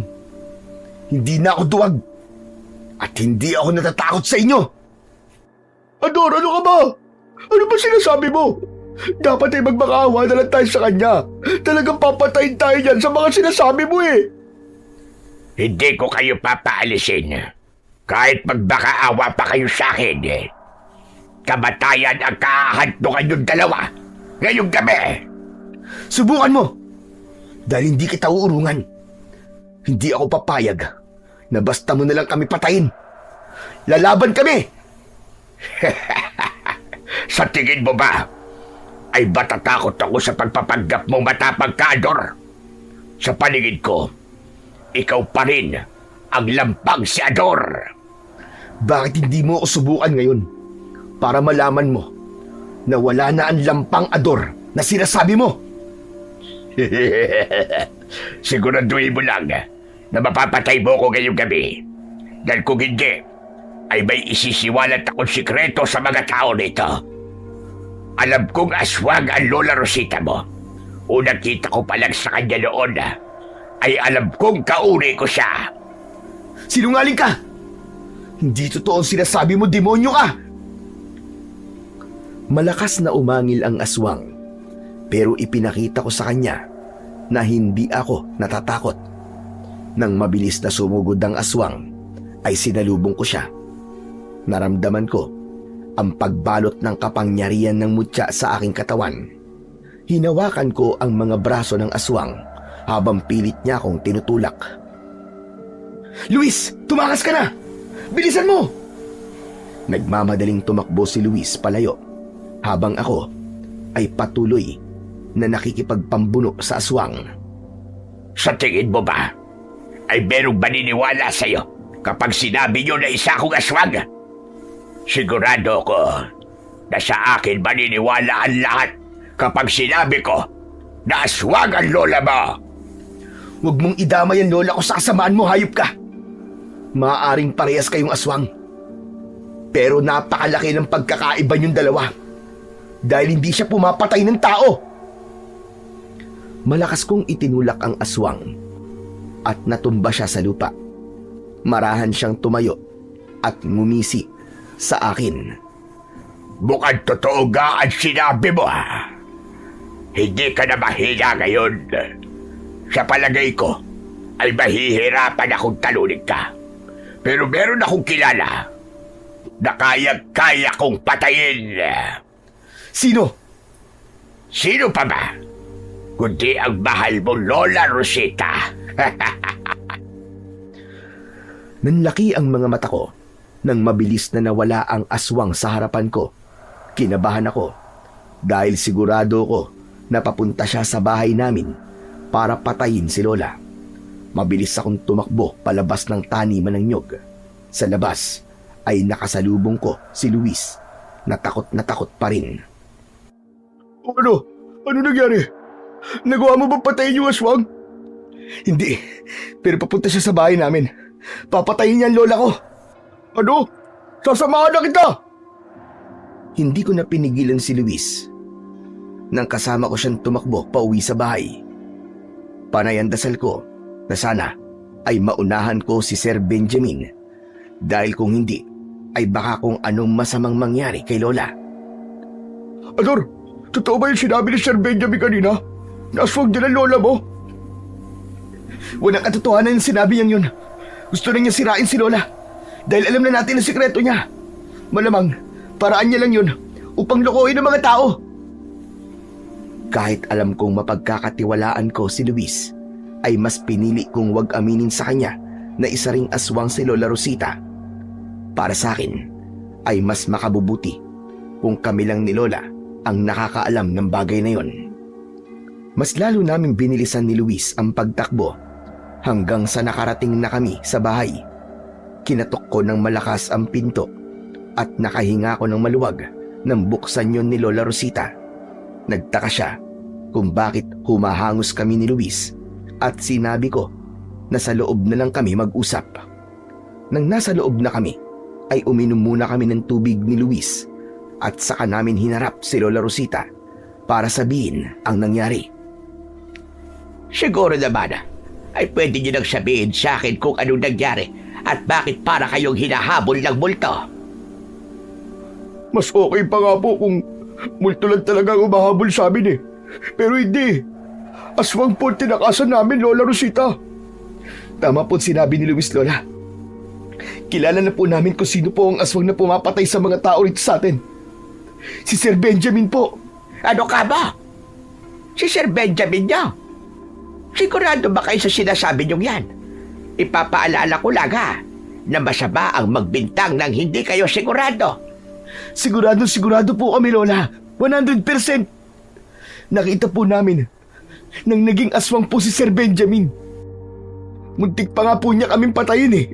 Hindi na ako duwag. At hindi ako natatakot sa inyo. Ador, ano ka ba? Ano ba sinasabi mo? Dapat ay magmakaawa na lang tayo sa kanya. Talagang papatayin tayo dyan sa mga sinasabi mo eh. Hindi ko kayo papaalisin. Kahit magmakaawa pa kayo sa akin. Kamatayan ang kaahantong kanyong dalawa ngayong gabi. Subukan mo. Dahil hindi kita uurungan. Hindi ako papayag na basta mo na lang kami patayin. Lalaban kami! Sa tingin mo ba, ay matatakot ako sa pagpapanggap mo matapang ka, Ador? Sa paligid ko, ikaw pa rin ang lampang si Ador. Bakit hindi mo ako subukan ngayon para malaman mo na wala na ang lampang Ador na sinasabi mo? Siguraduhin mo lang na mapapatay mo ko ngayong gabi. Dahil kung hindi, ay may isisiwalat akong sikreto sa mga tao nito. Alam kong aswang ang Lola Rosita mo. Unang kita ko pa lang sa kanya noon, ay alam kong kauri ko siya. Sinungaling ka! Hindi totoo ang sinasabi mo, demonyo ka! Malakas na umangil ang aswang, pero ipinakita ko sa kanya na hindi ako natatakot. Nang mabilis na sumugod ang aswang, ay sinalubong ko siya. Naramdaman ko ang pagbalot ng kapangyarihan ng mutya sa aking katawan. Hinawakan ko ang mga braso ng aswang habang pilit niya akong tinutulak. Luis, tumakas ka na! Bilisan mo! Nagmamadaling tumakbo si Luis palayo habang ako ay patuloy na nakikipagpambuno sa aswang. Sa tingin mo ba, ay merong maniniwala sa'yo kapag sinabi niyo na isa akong aswang? Sigurado ko na sa akin maniniwala ang lahat kapag sinabi ko na aswang ang lola mo. Huwag mong idamay ang lola ko sa kasamaan mo, hayop ka! Maaaring parehas kayong aswang. Pero napakalaki ng pagkakaiba niyong dalawa. Dahil hindi siya pumapatay ng tao. Malakas kong itinulak ang aswang at natumba siya sa lupa. Marahan siyang tumayo at ngumisi sa akin. Mukhang totoo nga ang sinabi mo, Hindi ka na mahina ngayon. Sa palagay ko, ay mahihirapan akong talunin ka. Pero meron akong kilala na kaya kong patayin. Sino? Sino pa ba? Kundi ang mahal mong Lola Rosita. Nanlaki ang mga mata ko nang mabilis na nawala ang aswang sa harapan ko. Kinabahan ako dahil sigurado ko na papunta siya sa bahay namin para patayin si Lola. Mabilis akong tumakbo palabas ng taniman ng nyog. Sa labas ay nakasalubong ko si Luis na takot pa rin. Ano? Ano nangyari? Nagawa mo ba patayin yung aswang? Hindi, pero papunta siya sa bahay namin. Papatayin niya ang lola ko. Ano? Sasamahan na kita! Hindi ko na pinigilan si Luis nang kasama ko siyang tumakbo pauwi sa bahay. Panay ang dasal ko na sana ay maunahan ko si Sir Benjamin dahil kung hindi ay baka kung anong masamang mangyari kay Lola. Ador, totoo ba yung sinabi ni Sir Benjamin kanina? Na aswang din ang lola mo? Walang katotohanan yung sinabi niyang yun. Gusto na niya sirain si Lola dahil alam na natin ang sikreto niya. Malamang paraan niya lang yun upang lokohin ang mga tao. Kahit alam kong mapagkakatiwalaan ko si Luis, ay mas pinili kong wag aminin sa kanya na isa ring aswang si Lola Rosita. Para sa akin, ay mas makabubuti kung kami lang ni Lola ang nakakaalam ng bagay na yon. Mas lalo naming binilisan ni Luis ang pagtakbo hanggang sa nakarating na kami sa bahay. Kinatok ko ng malakas ang pinto at nakahinga ko ng maluwag nang buksan yon ni Lola Rosita. Nagtaka siya kung bakit humahangos kami ni Luis at sinabi ko na sa loob na lang kami mag-usap. Nang nasa loob na kami, ay uminom muna kami ng tubig ni Luis at saka namin hinarap si Lola Rosita para sabihin ang nangyari. Siguro naman ay pwede niyo nang sabihin sa akin kung anong nangyari at bakit para kayong hinahabol ng multo. Mas okay pa nga po kung multo lang talaga ang umahabol sa amin eh. Pero hindi. Aswang po tinakasan namin, Lola Rosita. Tama po sinabi ni Luis, Lola. Kilala na po namin kung sino po ang aswang na pumapatay sa mga tao rito sa atin. Si Sir Benjamin po. Ano ka ba? Si Sir Benjamin niya? Sigurado ba kayo sa sinasabi niyong yan? Ipapaalala ko lang ha, na masama ang magbintang ng hindi kayo sigurado. Sigurado po kami, Lola. 100%. Nakita po namin nang naging aswang po si Sir Benjamin. Muntik pa nga po niya kaming patayin eh.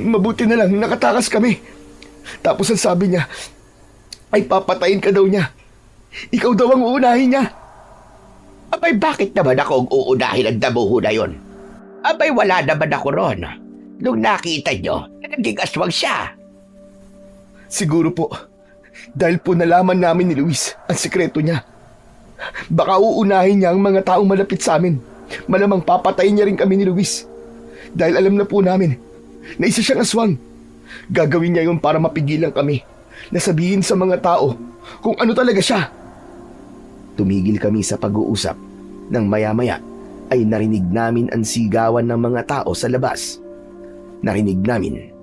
Mabuti na lang nakatakas kami. Tapos ang sabi niya ay papatayin ka daw niya. Ikaw daw ang uunahin niya. Abay, bakit naman ako ang uunahin ang damuho na yun? Abay, wala naman ako ron. Nung nakita niyo, naging aswang siya. Siguro po, dahil po nalaman namin ni Luis ang sikreto niya. Baka uunahin niya ang mga taong malapit sa amin. Malamang papatayin niya rin kami ni Luis. Dahil alam na po namin na isa siyang aswang. Gagawin niya yun para mapigilan kami na sabihin sa mga tao kung ano talaga siya. Tumigil kami sa pag-uusap nang maya-maya ay narinig namin ang sigawan ng mga tao sa labas. Narinig namin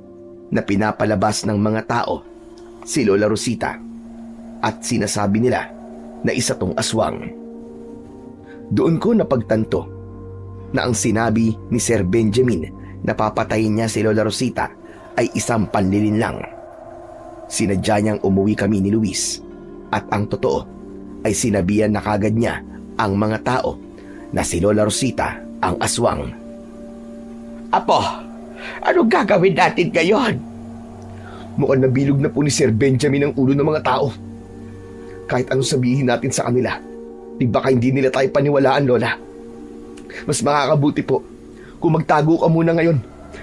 na pinapalabas ng mga tao si Lola Rosita at sinasabi nila na isa tong aswang. Doon ko napagtanto na ang sinabi ni Sir Benjamin na papatayin niya si Lola Rosita ay isang panlilin lang. Sinadya niyang umuwi kami ni Luis at ang totoo ay sinabihan na kagad niya ang mga tao na si Lola Rosita ang aswang. Apo, anong gagawin natin ngayon? Mukhang nabilog na po ni Sir Benjamin ang ulo ng mga tao. Kahit ano sabihin natin sa kanila, di baka hindi nila tayo paniwalaan, Lola. Mas makakabuti po kung magtago ka muna ngayon.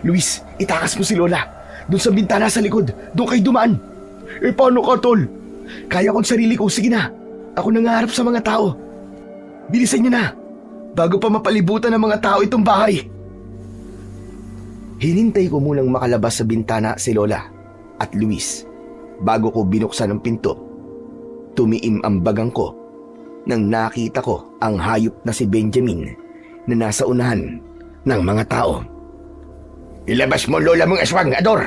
Luis, itakas mo si Lola. Doon sa bintana sa likod, doon kayo dumaan. Eh paano ka, Tol? Kaya ko'ng sarili ko, sige na. Ako nangaharap sa mga tao. Bilisan niyo na, bago pa mapalibutan ng mga tao itong bahay. Hinintay ko munang makalabas sa bintana si Lola at Luis bago ko binuksan ang pinto. Tumiim ang bagang ko nang nakita ko ang hayop na si Benjamin na nasa unahan ng mga tao. Ilabas mo lola mong aswang, Ador.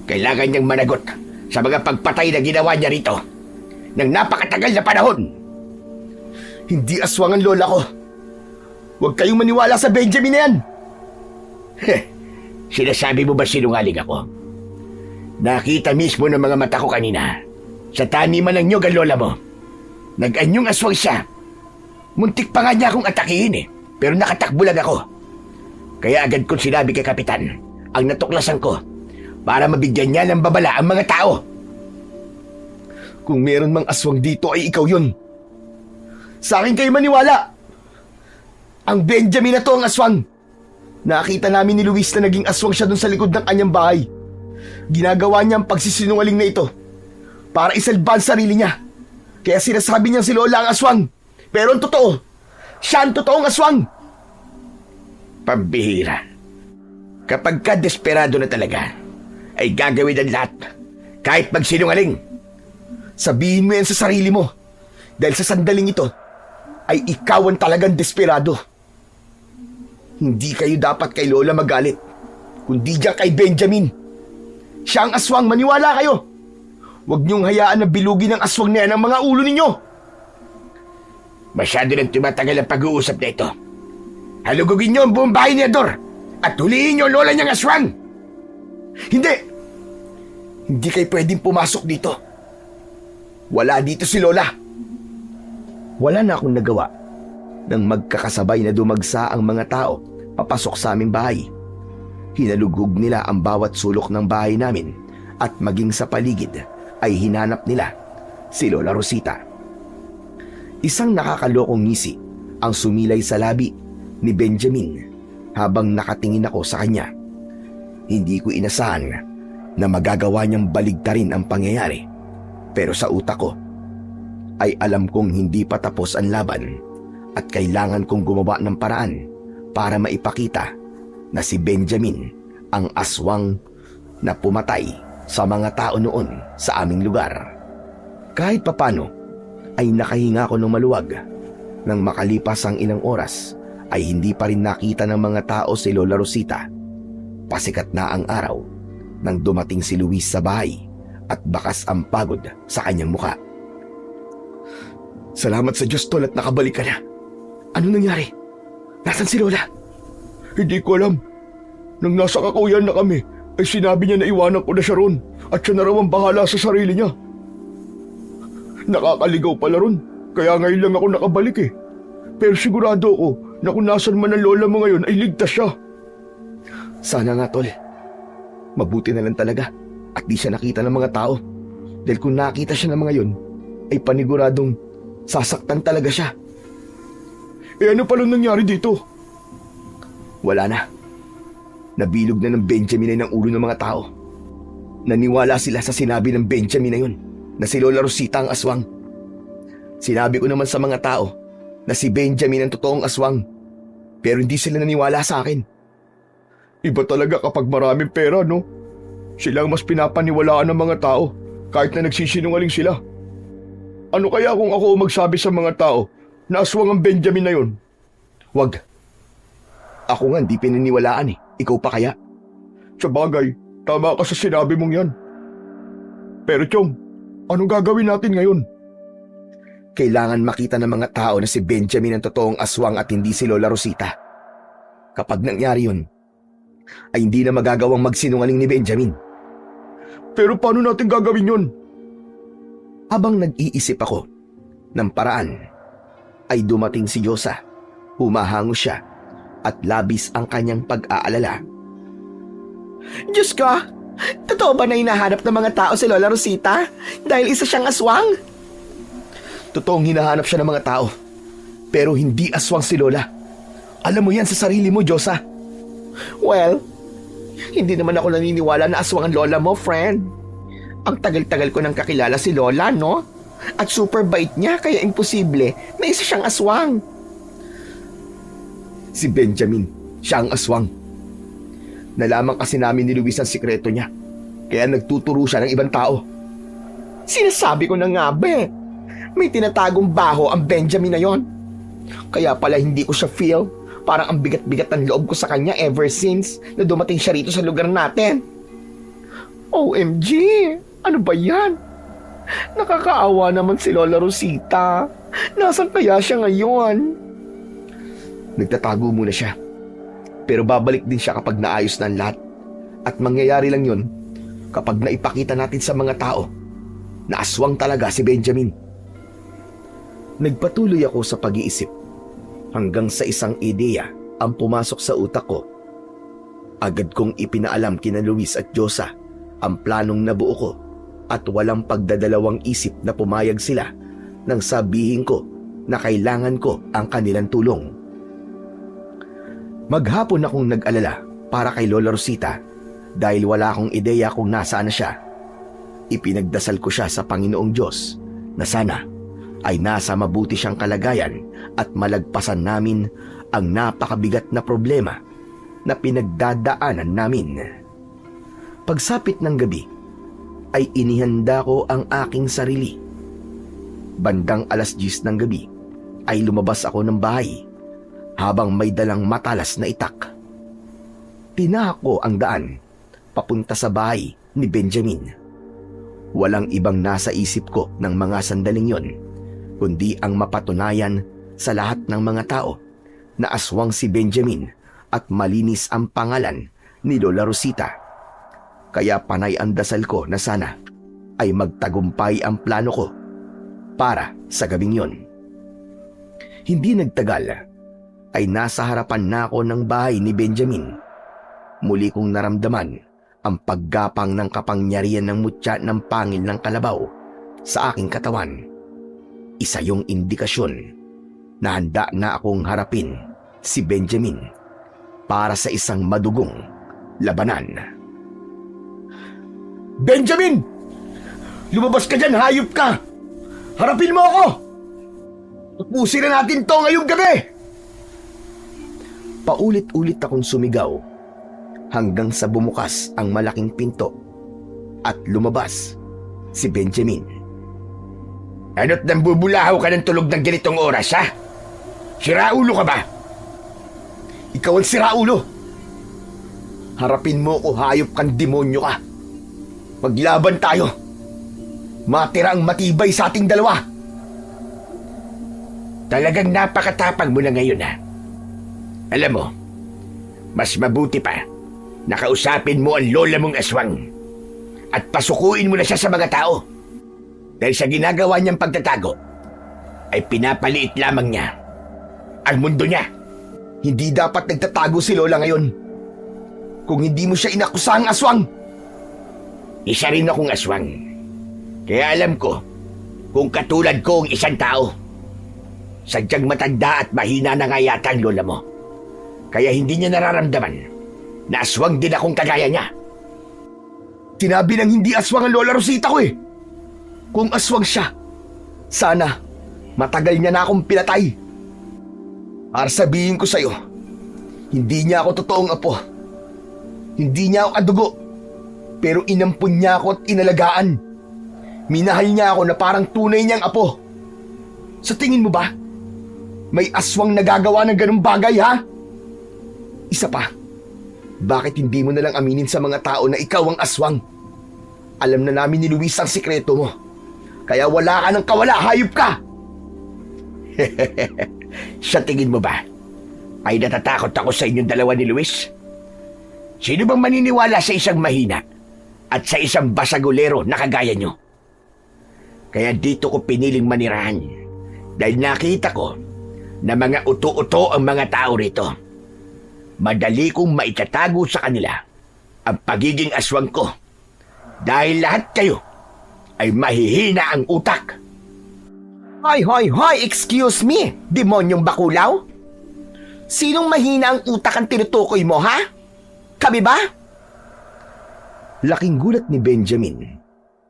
Kailangan niyang managot sa mga pagpatay na ginawa niya rito ng napakatagal na panahon. Hindi aswang ang lola ko. Huwag kayong maniwala sa Benjamin na yan. Sinasabi mo ba sinungaling ako? Nakita mismo ng mga mata ko kanina sa taniman ng nyog ang lola mo. Nag-anyong aswang siya. Muntik pa nga niya akong atakihin pero nakatakbo lang ako. Kaya agad kong sinabi kay Kapitan ang natuklasan ko para mabigyan niya ng babala ang mga tao. Kung meron mang aswang dito ay ikaw yun. Sa akin kayo maniwala. Ang Benjamin na to ang aswang. Nakita namin ni Luis na naging aswang siya dun sa likod ng kanyang bahay. Ginagawa niya ang pagsisinungaling na ito para isalba ang sarili niya. Kaya sinasabi niya si Lola ang aswang. Pero ang totoo, siya ang totoong aswang. Pambihira. Kapag ka desperado na talaga, ay gagawin ang lahat kahit magsinungaling. Sabihin mo yan sa sarili mo. Dahil sa sandaling ito, ay ikaw ang talagang desperado. Hindi kayo dapat kay Lola magalit, kundi diyan kay Benjamin. Siya ang aswang, maniwala kayo. Huwag niyong hayaan na bilugin ng aswang na yan ang mga ulo ninyo. Masyado nang tumatagal ang pag-uusap na ito. Halugugin niyo ang buong bahay ni Ador at huliin niyo ang lola niyang aswang. Hindi! Hindi kayo pwedeng pumasok dito. Wala dito si Lola. Wala na akong nagawa nang magkakasabay na dumagsa ang mga tao papasok sa aming bahay. Hinalugog nila ang bawat sulok ng bahay namin at maging sa paligid ay hinanap nila si Lola Rosita. Isang nakakalokong ngisi ang sumilay sa labi ni Benjamin habang nakatingin ako sa kanya. Hindi ko inasahan na magagawa niyang baligtarin ang pangyayari, pero sa utak ko ay alam kong hindi pa tapos ang laban at kailangan kong gumawa ng paraan para maipakita na si Benjamin ang aswang na pumatay sa mga tao noon sa aming lugar. Kahit papano ay nakahinga ko ng maluwag. Nang makalipas ang ilang oras ay hindi pa rin nakita ng mga tao si Lola Rosita. Pasikat na ang araw nang dumating si Luis sa bahay at bakas ang pagod sa kanyang muka. Salamat sa Diyos, Tol, at nakabalik ka na. Ano nangyari? Nasaan si Lola? Hindi ko alam. Nang nasa kakauyan na kami, ay sinabi niya na iwanan ko na siya ron at siya na raw ang bahala sa sarili niya. Nakakaligaw pala ron, kaya ngayon lang ako nakabalik eh. Pero sigurado ako na kung nasan man ang lola mo ngayon ay ligtas siya. Sana nga, Tol. Mabuti na lang talaga at di siya nakita ng mga tao. Dahil kung nakita siya ng mga yun, ay paniguradong sasaktan talaga siya. Eh ano palang nangyari dito? Wala na. Nabilog na ng Benjamin ay ng ulo ng mga tao. Naniwala sila sa sinabi ng Benjamin na yun, na si Lola Rosita ang aswang. Sinabi ko naman sa mga tao na si Benjamin ang totoong aswang, pero hindi sila naniwala sa akin. Iba talaga kapag maraming pera, no? Sila ang mas pinapaniwalaan ng mga tao kahit na nagsisinungaling sila. Ano kaya kung ako magsabi sa mga tao na aswang ang Benjamin na yun? Wag. Ako nga hindi pininiwalaan eh. Ikaw pa kaya? Sa bagay, tama ka sa sinabi mong yan. Pero Chong, anong gagawin natin ngayon? Kailangan makita ng mga tao na si Benjamin ang totoong aswang at hindi si Lola Rosita. Kapag nangyari yun, ay hindi na magagawang magsinungaling ni Benjamin. Pero paano natin gagawin yun? Habang nag-iisip ako ng paraan, ay dumating si Diyosa. Humahango siya at labis ang kanyang pag-aalala. Diyos ko, totoo ba na hinahanap ng mga tao si Lola Rosita dahil isa siyang aswang? Totoong hinahanap siya ng mga tao, pero hindi aswang si Lola. Alam mo yan sa sarili mo, Diyosa. Well, hindi naman ako naniniwala na aswang ang lola mo, friend. Ang tagal-tagal ko nang kakilala si Lola, no? At super bait niya, kaya imposible na isa siyang aswang. Si Benjamin, siya ang aswang. Nalaman kasi namin ni Luis ang sikreto niya, kaya nagtuturo siya ng ibang tao. Sinasabi ko na nga ba eh, may tinatagong baho ang Benjamin na yon. Kaya pala hindi ko siya feel Parang ang bigat-bigat ng loob ko sa kanya ever since na dumating siya rito sa lugar natin. OMG! Ano ba yan? Nakakaawa naman si Lola Rosita. Nasaan kaya siya ngayon? Nagtatago muna siya. Pero babalik din siya kapag naayos na ang lahat. At mangyayari lang yun kapag naipakita natin sa mga tao na aswang talaga si Benjamin. Nagpatuloy ako sa pag-iisip hanggang sa isang ideya ang pumasok sa utak ko. Agad kong ipinaalam kina Luis at Josa ang planong nabuo ko at walang pagdadalawang isip na pumayag sila nang sabihin ko na kailangan ko ang kanilang tulong. Maghapon akong nag-alala para kay Lola Rosita dahil wala akong ideya kung nasaan na siya. Ipinagdasal ko siya sa Panginoong Diyos na sana ay nasa mabuti siyang kalagayan at malagpasan namin ang napakabigat na problema na pinagdadaanan namin. Pagsapit ng gabi, ay inihanda ko ang aking sarili. Bandang 10:00 ng gabi, ay lumabas ako ng bahay habang may dalang matalas na itak. Tinaak ko ang daan papunta sa bahay ni Benjamin. Walang ibang nasa isip ko ng mga sandaling yon, kundi ang mapatunayan sa lahat ng mga tao na aswang si Benjamin at malinis ang pangalan ni Lola Rosita. Kaya panay ang dasal ko na sana ay magtagumpay ang plano ko para sa gabing yon. Hindi nagtagal ay nasa harapan na ako ng bahay ni Benjamin. Muli kong naramdaman ang paggapang ng kapangyarihan ng mutya ng pangil ng kalabaw sa aking katawan. Isa yung indikasyon na handa na akong harapin si Benjamin para sa isang madugong labanan. Benjamin! Lumabas ka dyan, hayop ka! Harapin mo ako! Tapusin na natin to ngayong gabi! Paulit-ulit akong sumigaw hanggang sa bumukas ang malaking pinto at lumabas si Benjamin. Ano't nambubulahaw ka ng tulog ng ganitong oras, ha? Siraulo ka ba? Ikaw ang siraulo! Harapin mo ko, hayop kang demonyo ka! Maglaban tayo! Matira ang matibay sa ating dalawa! Talagang napakatapang mo na ngayon, ha? Alam mo, mas mabuti pa nakausapin mo ang lola mong aswang at pasukuin mo na siya sa mga tao. Dahil sa ginagawa niyang pagtatago, ay pinapaliit lamang niya ang mundo niya. Hindi dapat nagtatago si Lola ngayon kung hindi mo siya inakusang aswang. Isa rin akong aswang. Kaya alam ko kung katulad ko ang isang tao. Sadyang matanda at mahina na nga yata ang lola mo. Kaya hindi niya nararamdaman na aswang din akong kagaya niya. Sinabi ng hindi aswang ang Lola Rosita ko eh. Kung aswang siya, sana matagal niya na akong pinatay. Para sabihin ko sa'yo, hindi niya ako totoong apo. Hindi niya ako kadugo. Pero inampun niya ako at inalagaan. Minahal niya ako na parang tunay niyang apo. Sa tingin mo ba, may aswang nagagawa ng ganung bagay, ha? Isa pa, bakit hindi mo nalang aminin sa mga tao na ikaw ang aswang? Alam na namin ni Luis ang sikreto mo. Kaya wala ka ng kawala, hayop ka! Sa tingin mo ba, ay natatakot ako sa inyong dalawa ni Luis? Sino bang maniniwala sa isang mahina at sa isang basagulero na kagaya nyo? Kaya dito ko piniling manirahan dahil nakita ko na mga uto-uto ang mga tao rito. Madali kong maitatago sa kanila ang pagiging aswang ko dahil lahat kayo ay mahihina ang utak. Hoy! Excuse me, demonyong bakulaw? Sinong mahina ang utak ang tinutukoy mo, ha? Kami ba? Laking gulat ni Benjamin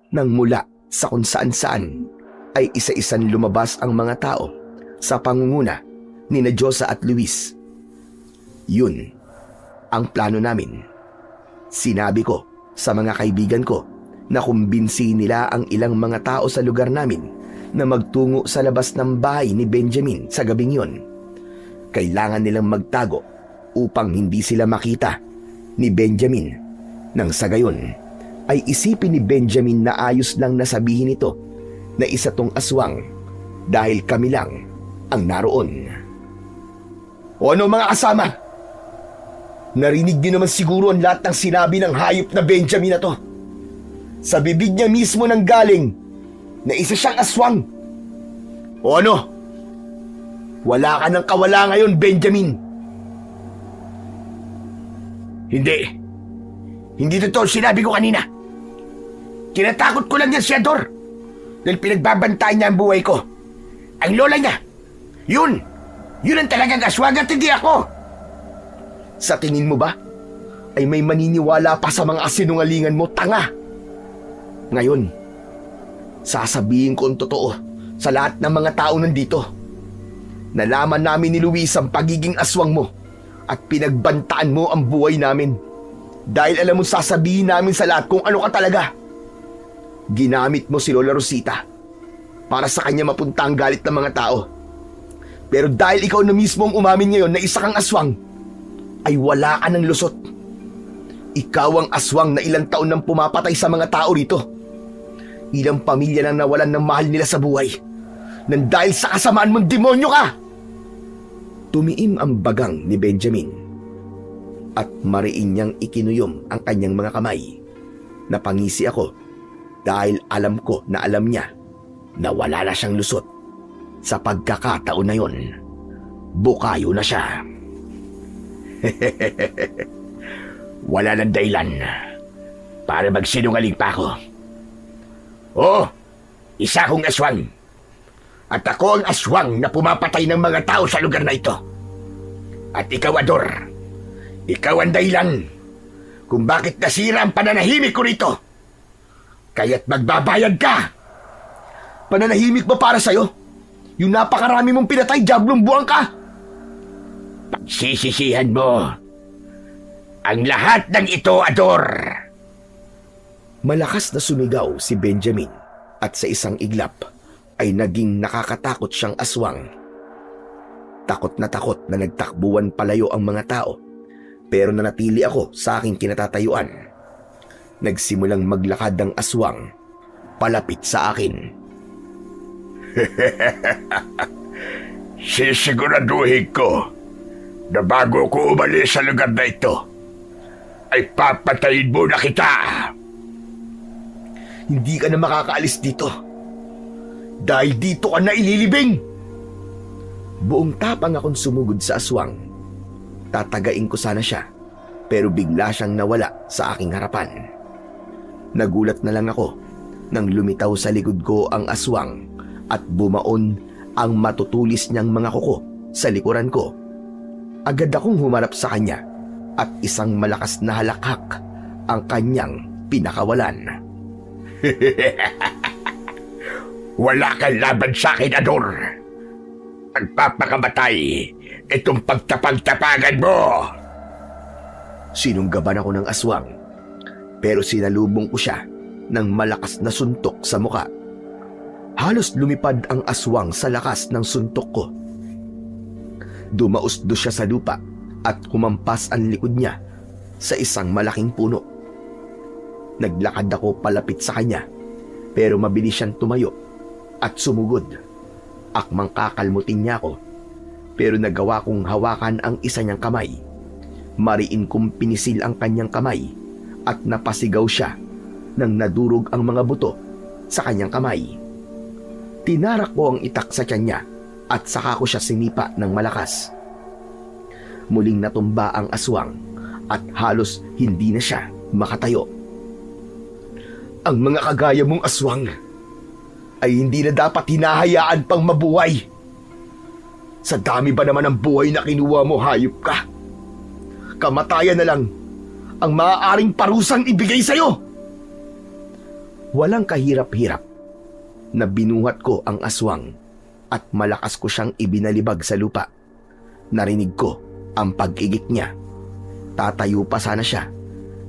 nang mula sa kung saan-saan ay isa-isang lumabas ang mga tao sa pangunguna ni na Josa at Luis. Yun ang plano namin. Sinabi ko sa mga kaibigan ko na kumbinsi nila ang ilang mga tao sa lugar namin na magtungo sa labas ng bahay ni Benjamin sa gabing yon. kailangan nilang magtago upang hindi sila makita ni Benjamin. Nang sa gayon ay isipin ni Benjamin na ayos lang na sabihin ito na isa tong aswang dahil kami lang ang naroon. O ano mga kasama? Narinig niyo naman siguro ang lahat ng sinabi ng hayop na Benjamin na to. Sa bibig niya mismo nang galing na isa siyang aswang. O ano? Wala ka ng kawala ngayon, Benjamin. Hindi totoo sinabi ko kanina. Tinatakot ko lang yan si Ador dahil pinagbabantaan niya ang buhay ko. Ang lola niya, yun ang talagang aswang at hindi ako. Sa tingin mo ba ay may maniniwala pa sa mga asinungalingan mo, tanga? Ngayon, sasabihin ko ang totoo sa lahat ng mga tao nandito. Nalaman namin ni Luis ang pagiging aswang mo at pinagbantaan mo ang buhay namin. Dahil alam mo sasabihin namin sa lahat kung ano ka talaga. Ginamit mo si Lola Rosita para sa kanya mapunta ang galit ng mga tao. Pero dahil ikaw na mismo ang umamin ngayon na isa kang aswang, ay wala ka ng lusot. Ikaw ang aswang na ilang taon nang pumapatay sa mga tao rito. Ilang pamilya nang nawalan ng mahal nila sa buhay nang dahil sa kasamaan mong demonyo ka. Tumiim ang bagang ni Benjamin at mariin niyang ikinuyom ang kanyang mga kamay. Napangisi ako dahil alam ko na alam niya na wala na siyang lusot. Sa pagkakataon na yon, bukayo na siya. Wala nang dahilan para magsinungaling pa ako. Oo, isa akong aswang. At ako ang aswang na pumapatay ng mga tao sa lugar na ito. At ikaw, Ador, ikaw ang dahilan kung bakit nasira ang pananahimik ko rito. Kaya't magbabayad ka. Pananahimik ba para sa'yo? Yung napakarami mong pinatay, diablong buwang ka! Pagsisisihan mo ang lahat ng ito, Ador. Malakas na sumigaw si Benjamin at sa isang iglap ay naging nakakatakot siyang aswang. Takot na nagtakbuhan palayo ang mga tao, pero nanatili ako sa aking kinatatayuan. Nagsimulang maglakad ang aswang palapit sa akin. Sisiguraduhin ko na bago ko umalis sa lugar na ito, ay papatayin mo na kita. Hindi ka na makakaalis dito. Dahil dito ka na ililibing. Buong tapang akong sumugod sa aswang. Tatagain ko sana siya, pero bigla siyang nawala sa aking harapan. Nagulat na lang ako nang lumitaw sa likod ko ang aswang at bumaon ang matutulis niyang mga kuko sa likuran ko. Agad akong humarap sa kanya at isang malakas na halakhak ang kanyang pinakawalan. Wala kang laban sa akin, Ador. Magpapakamatay itong pagtapag-tapagan mo. Sinunggaban ako ng aswang, pero sinalubong ko siya ng malakas na suntok sa muka. Halos lumipad ang aswang sa lakas ng suntok ko. Dumausdo siya sa lupa at kumampas ang likod niya sa isang malaking puno. Naglakad ako palapit sa kanya, pero mabilis siyang tumayo at sumugod. Akmang kakalmutin niya ako, pero nagawa kong hawakan ang isa niyang kamay. Mariin kong pinisil ang kanyang kamay at napasigaw siya nang nadurog ang mga buto sa kanyang kamay. Tinarak ko ang itak sa tiyan niya at saka ko siya sinipa ng malakas. Muling natumba ang aswang at halos hindi na siya makatayo. Ang mga kagaya mong aswang ay hindi na dapat hinahayaan pang mabuhay. Sa dami ba naman ng buhay na kinuha mo, hayop ka? Kamatayan na lang ang maaaring parusang ibigay sa'yo. Walang kahirap-hirap na binuhat ko ang aswang at malakas ko siyang ibinalibag sa lupa. Narinig ko ang pag-igit niya. Tatayo pa sana siya,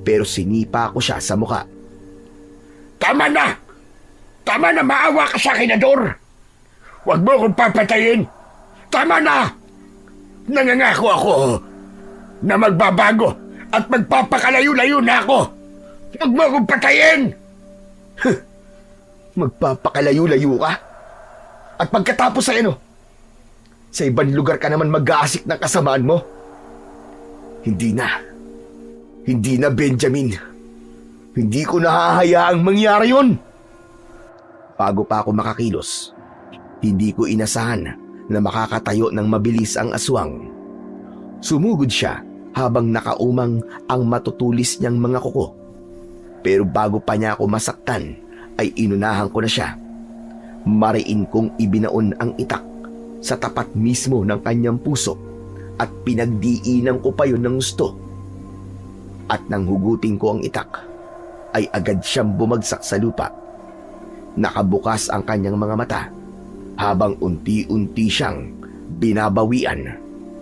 pero sinipa ko siya sa muka. Tama na! Tama na, maawa ka sa akin, Ador! Huwag mo akong papatayin! Tama na! Nangangako ako na magbabago at magpapakalayo-layo na ako. Huwag mo akong patayin! Magpapakalayo-layo ka? At pagkatapos ay ano? Sa ibang lugar ka naman mag-aasik ng kasamaan mo? Hindi na. Hindi na, Benjamin. Hindi ko nahahayaang mangyari yun. Bago pa ako makakilos, hindi ko inasahan na makakatayo ng mabilis ang aswang. Sumugod siya habang nakaumang ang matutulis niyang mga kuko. Pero bago pa niya ako masaktan, ay inunahan ko na siya. Mariin kong ibinaon ang itak sa tapat mismo ng kanyang puso at pinagdiinan ko pa yun ng gusto. At nang hugutin ko ang itak, ay agad siyang bumagsak sa lupa. Nakabukas ang kanyang mga mata habang unti-unti siyang binabawian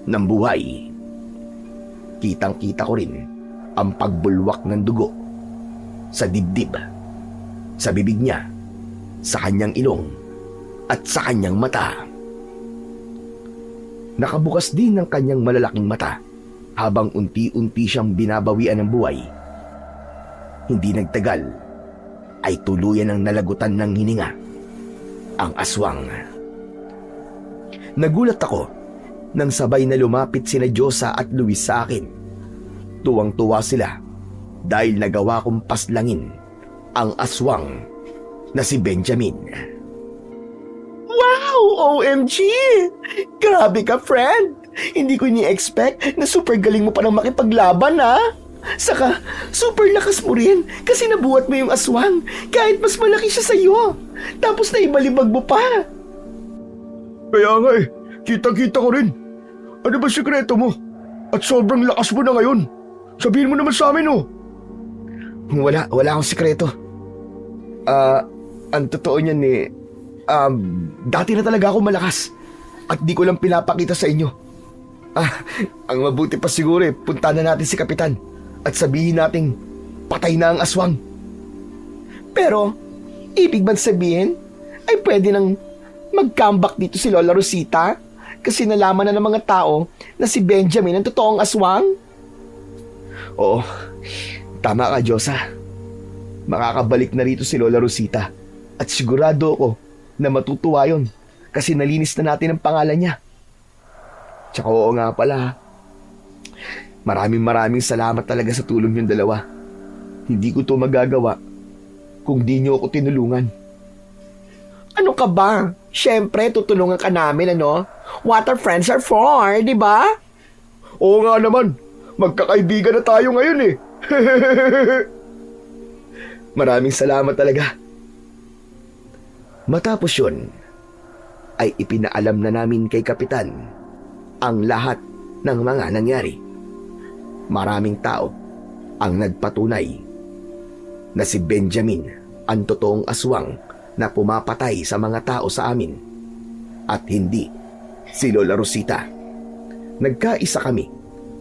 ng buhay. Kitang-kita ko rin ang pagbulwak ng dugo sa dibdib, sa bibig niya, sa kanyang ilong at sa kanyang mata. Nakabukas din ang kanyang malalaking mata habang unti-unti siyang binabawian ng buhay. Hindi nagtagal ay tuluyan ang nalagutan ng hininga ang aswang. Nagulat ako nang sabay na lumapit sina Diyosa at Luis sa akin. Tuwang-tuwa sila dahil nagawa kong paslangin ang aswang na si Benjamin. Wow! OMG! Grabe ka, friend! Hindi ko ni-expect na super galing mo pa nang makipaglaban, ha? Saka, super lakas mo rin kasi nabuhat mo yung aswang kahit mas malaki siya sa'yo. Tapos naibalibag mo pa. Kaya nga kita-kita ko rin. Ano ba sikreto mo? At sobrang lakas mo na ngayon. Sabihin mo naman sa amin, oh. Wala akong sikreto. Ang totoo niyan dati na talaga ako malakas at di ko lang pinapakita sa inyo. Ang mabuti pa siguro punta na natin si Kapitan at sabihin nating patay na ang aswang. Pero, ibig bang sabihin ay pwede nang mag-comeback dito si Lola Rosita kasi nalaman na ng mga tao na si Benjamin ang totoong aswang? Oo, tama ka, Diyosa. Makakabalik na rito si Lola Rosita at sigurado ako na matutuwa yun kasi nalinis na natin ang pangalan niya. Tsaka oo nga pala, maraming salamat talaga sa tulong yung dalawa. Hindi ko to magagawa kung di niyo ako tinulungan. Ano ka ba? Siyempre, tutulungan ka namin, ano? What our friends are for, di ba? Oo nga naman. Magkakaibigan na tayo ngayon eh. Maraming salamat talaga. Matapos yun, ay ipinaalam na namin kay Kapitan ang lahat ng mga nangyari. Maraming tao ang nagpatunay na si Benjamin ang totoong aswang na pumapatay sa mga tao sa amin at hindi si Lola Rosita. Nagkaisa kami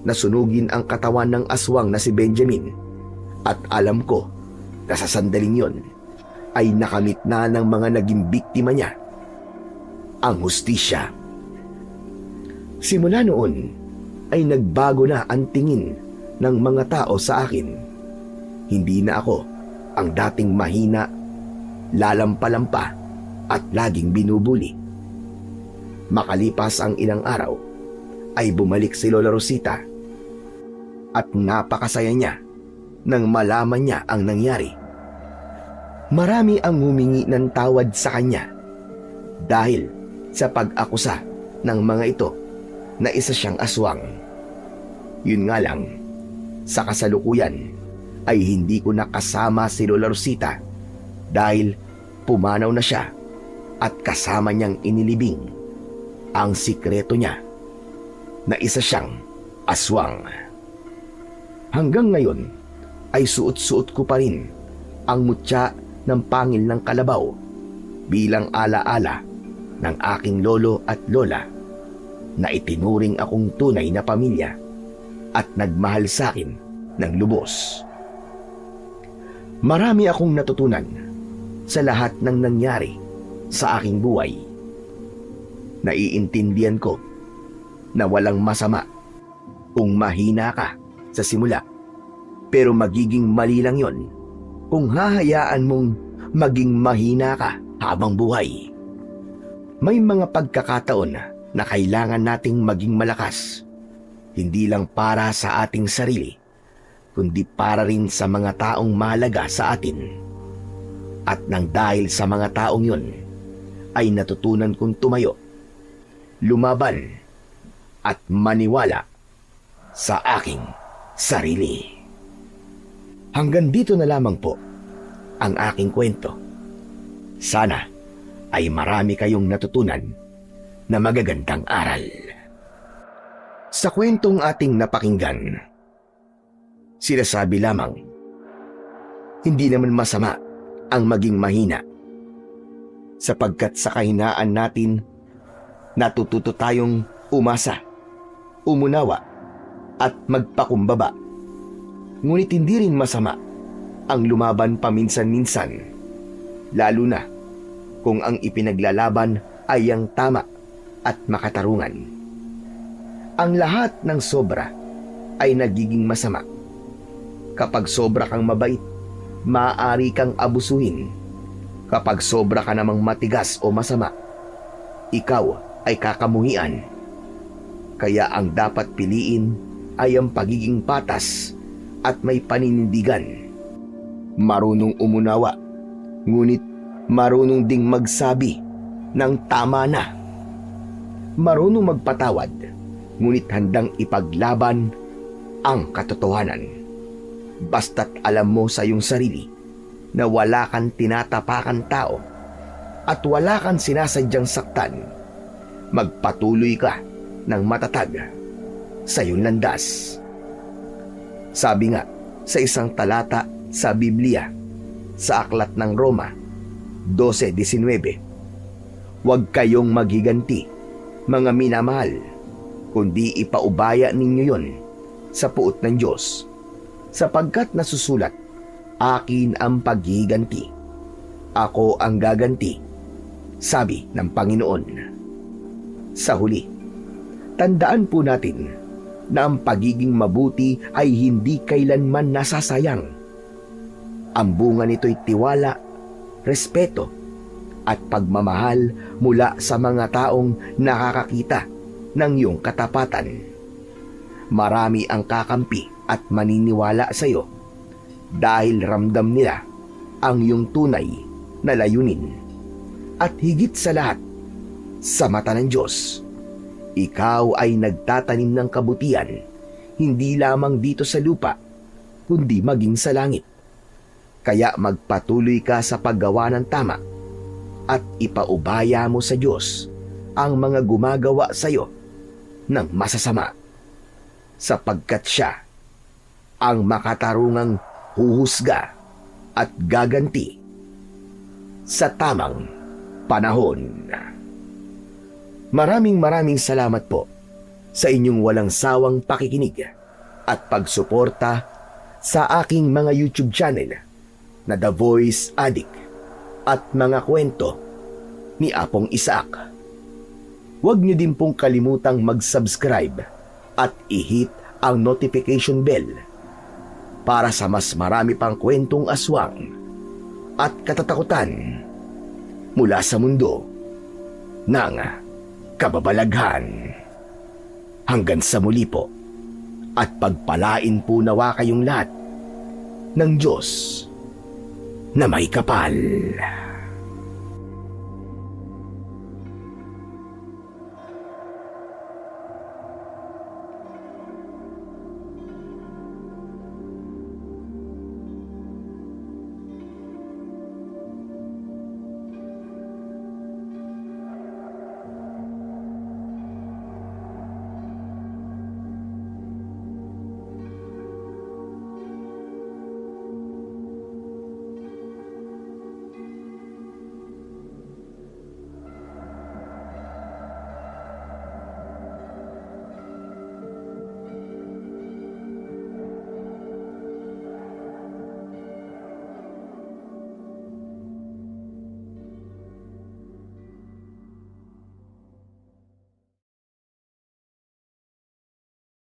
na sunugin ang katawan ng aswang na si Benjamin at alam ko na sa sandaling yon ay nakamit na ng mga naging biktima niya ang hustisya. Simula noon ay nagbago na ang tingin ng mga tao sa akin. Hindi na ako ang dating mahina, lalampalampa at laging binubuli. Makalipas ang ilang araw ay bumalik si Lola Rosita at napakasaya niya nang malaman niya ang nangyari. Marami ang humingi ng tawad sa kanya dahil sa pag-akusa ng mga ito na isa siyang aswang. Yun nga lang, sa kasalukuyan ay hindi ko nakasama si Lola Rosita dahil pumanaw na siya at kasama niyang inilibing ang sikreto niya na isa siyang aswang. Hanggang ngayon ay suot-suot ko pa rin ang mutya ng pangil ng kalabaw bilang alaala ng aking lolo at lola na itinuring akong tunay na pamilya at nagmahal sa akin ng lubos. Marami akong natutunan sa lahat ng nangyari sa aking buhay. Naiintindihan ko na walang masama kung mahina ka sa simula. Pero magiging mali lang yon kung hahayaan mong maging mahina ka habang buhay. May mga pagkakataon na kailangan nating maging malakas, hindi lang para sa ating sarili, kundi para rin sa mga taong mahalaga sa atin. At nang dahil sa mga taong yun, ay natutunan kong tumayo, lumaban, at maniwala sa aking sarili. Hanggang dito na lamang po ang aking kwento. Sana ay marami kayong natutunan na magagandang aral. Sa kwentong ating napakinggan, sinasabi lamang, hindi naman masama ang maging mahina, sapagkat sa kahinaan natin, natututo tayong umasa, umunawa, at magpakumbaba. Ngunit hindi rin masama ang lumaban paminsan-minsan, lalo na kung ang ipinaglalaban ay ang tama at makatarungan. Ang lahat ng sobra ay nagiging masama. Kapag sobra kang mabait, maaari kang abusuhin. Kapag sobra ka namang matigas o masama, ikaw ay kakamuhian. Kaya ang dapat piliin ay ang pagiging patas at may paninindigan. Marunong umunawa, ngunit marunong ding magsabi ng tama na. Marunong magpatawad, ngunit handang ipaglaban ang katotohanan. Basta't alam mo sa iyong sarili na wala kang tinatapakan tao at wala kang sinasadyang saktan, magpatuloy ka ng matatag sa iyong landas. Sabi nga sa isang talata sa Biblia, sa aklat ng Roma 12:19, huwag kayong maghiganti, mga minamahal, kundi ipaubaya ninyo yon sa puot ng Diyos, sapagkat nasusulat, akin ang paghiganti, ako ang gaganti, sabi ng Panginoon. Sa huli, tandaan po natin na ang pagiging mabuti ay hindi kailanman nasasayang. Ang bunga nito'y tiwala, respeto, at pagmamahal mula sa mga taong nakakakita ng iyong katapatan. Marami ang kakampi at maniniwala sa iyo dahil ramdam nila ang iyong tunay na layunin. At higit sa lahat, sa mata ng Diyos, ikaw ay nagtatanim ng kabutihan, hindi lamang dito sa lupa, kundi maging sa langit. Kaya magpatuloy ka sa paggawa ng tama at ipaubaya mo sa Diyos ang mga gumagawa sa iyo ng masasama, sapagkat Siya ang makatarungang huhusga at gaganti sa tamang panahon. Maraming salamat po sa inyong walang sawang pakikinig at pagsuporta sa aking mga YouTube channel na The Voice Addict at mga kwento ni Apong Isaac. Huwag niyo din pong kalimutang mag-subscribe at i-hit ang notification bell para sa mas marami pang kwentong aswang at katatakutan mula sa mundo ng kababalaghan. Hanggang sa muli po, at pagpalain po nawa kayong lahat ng Diyos na may kapal.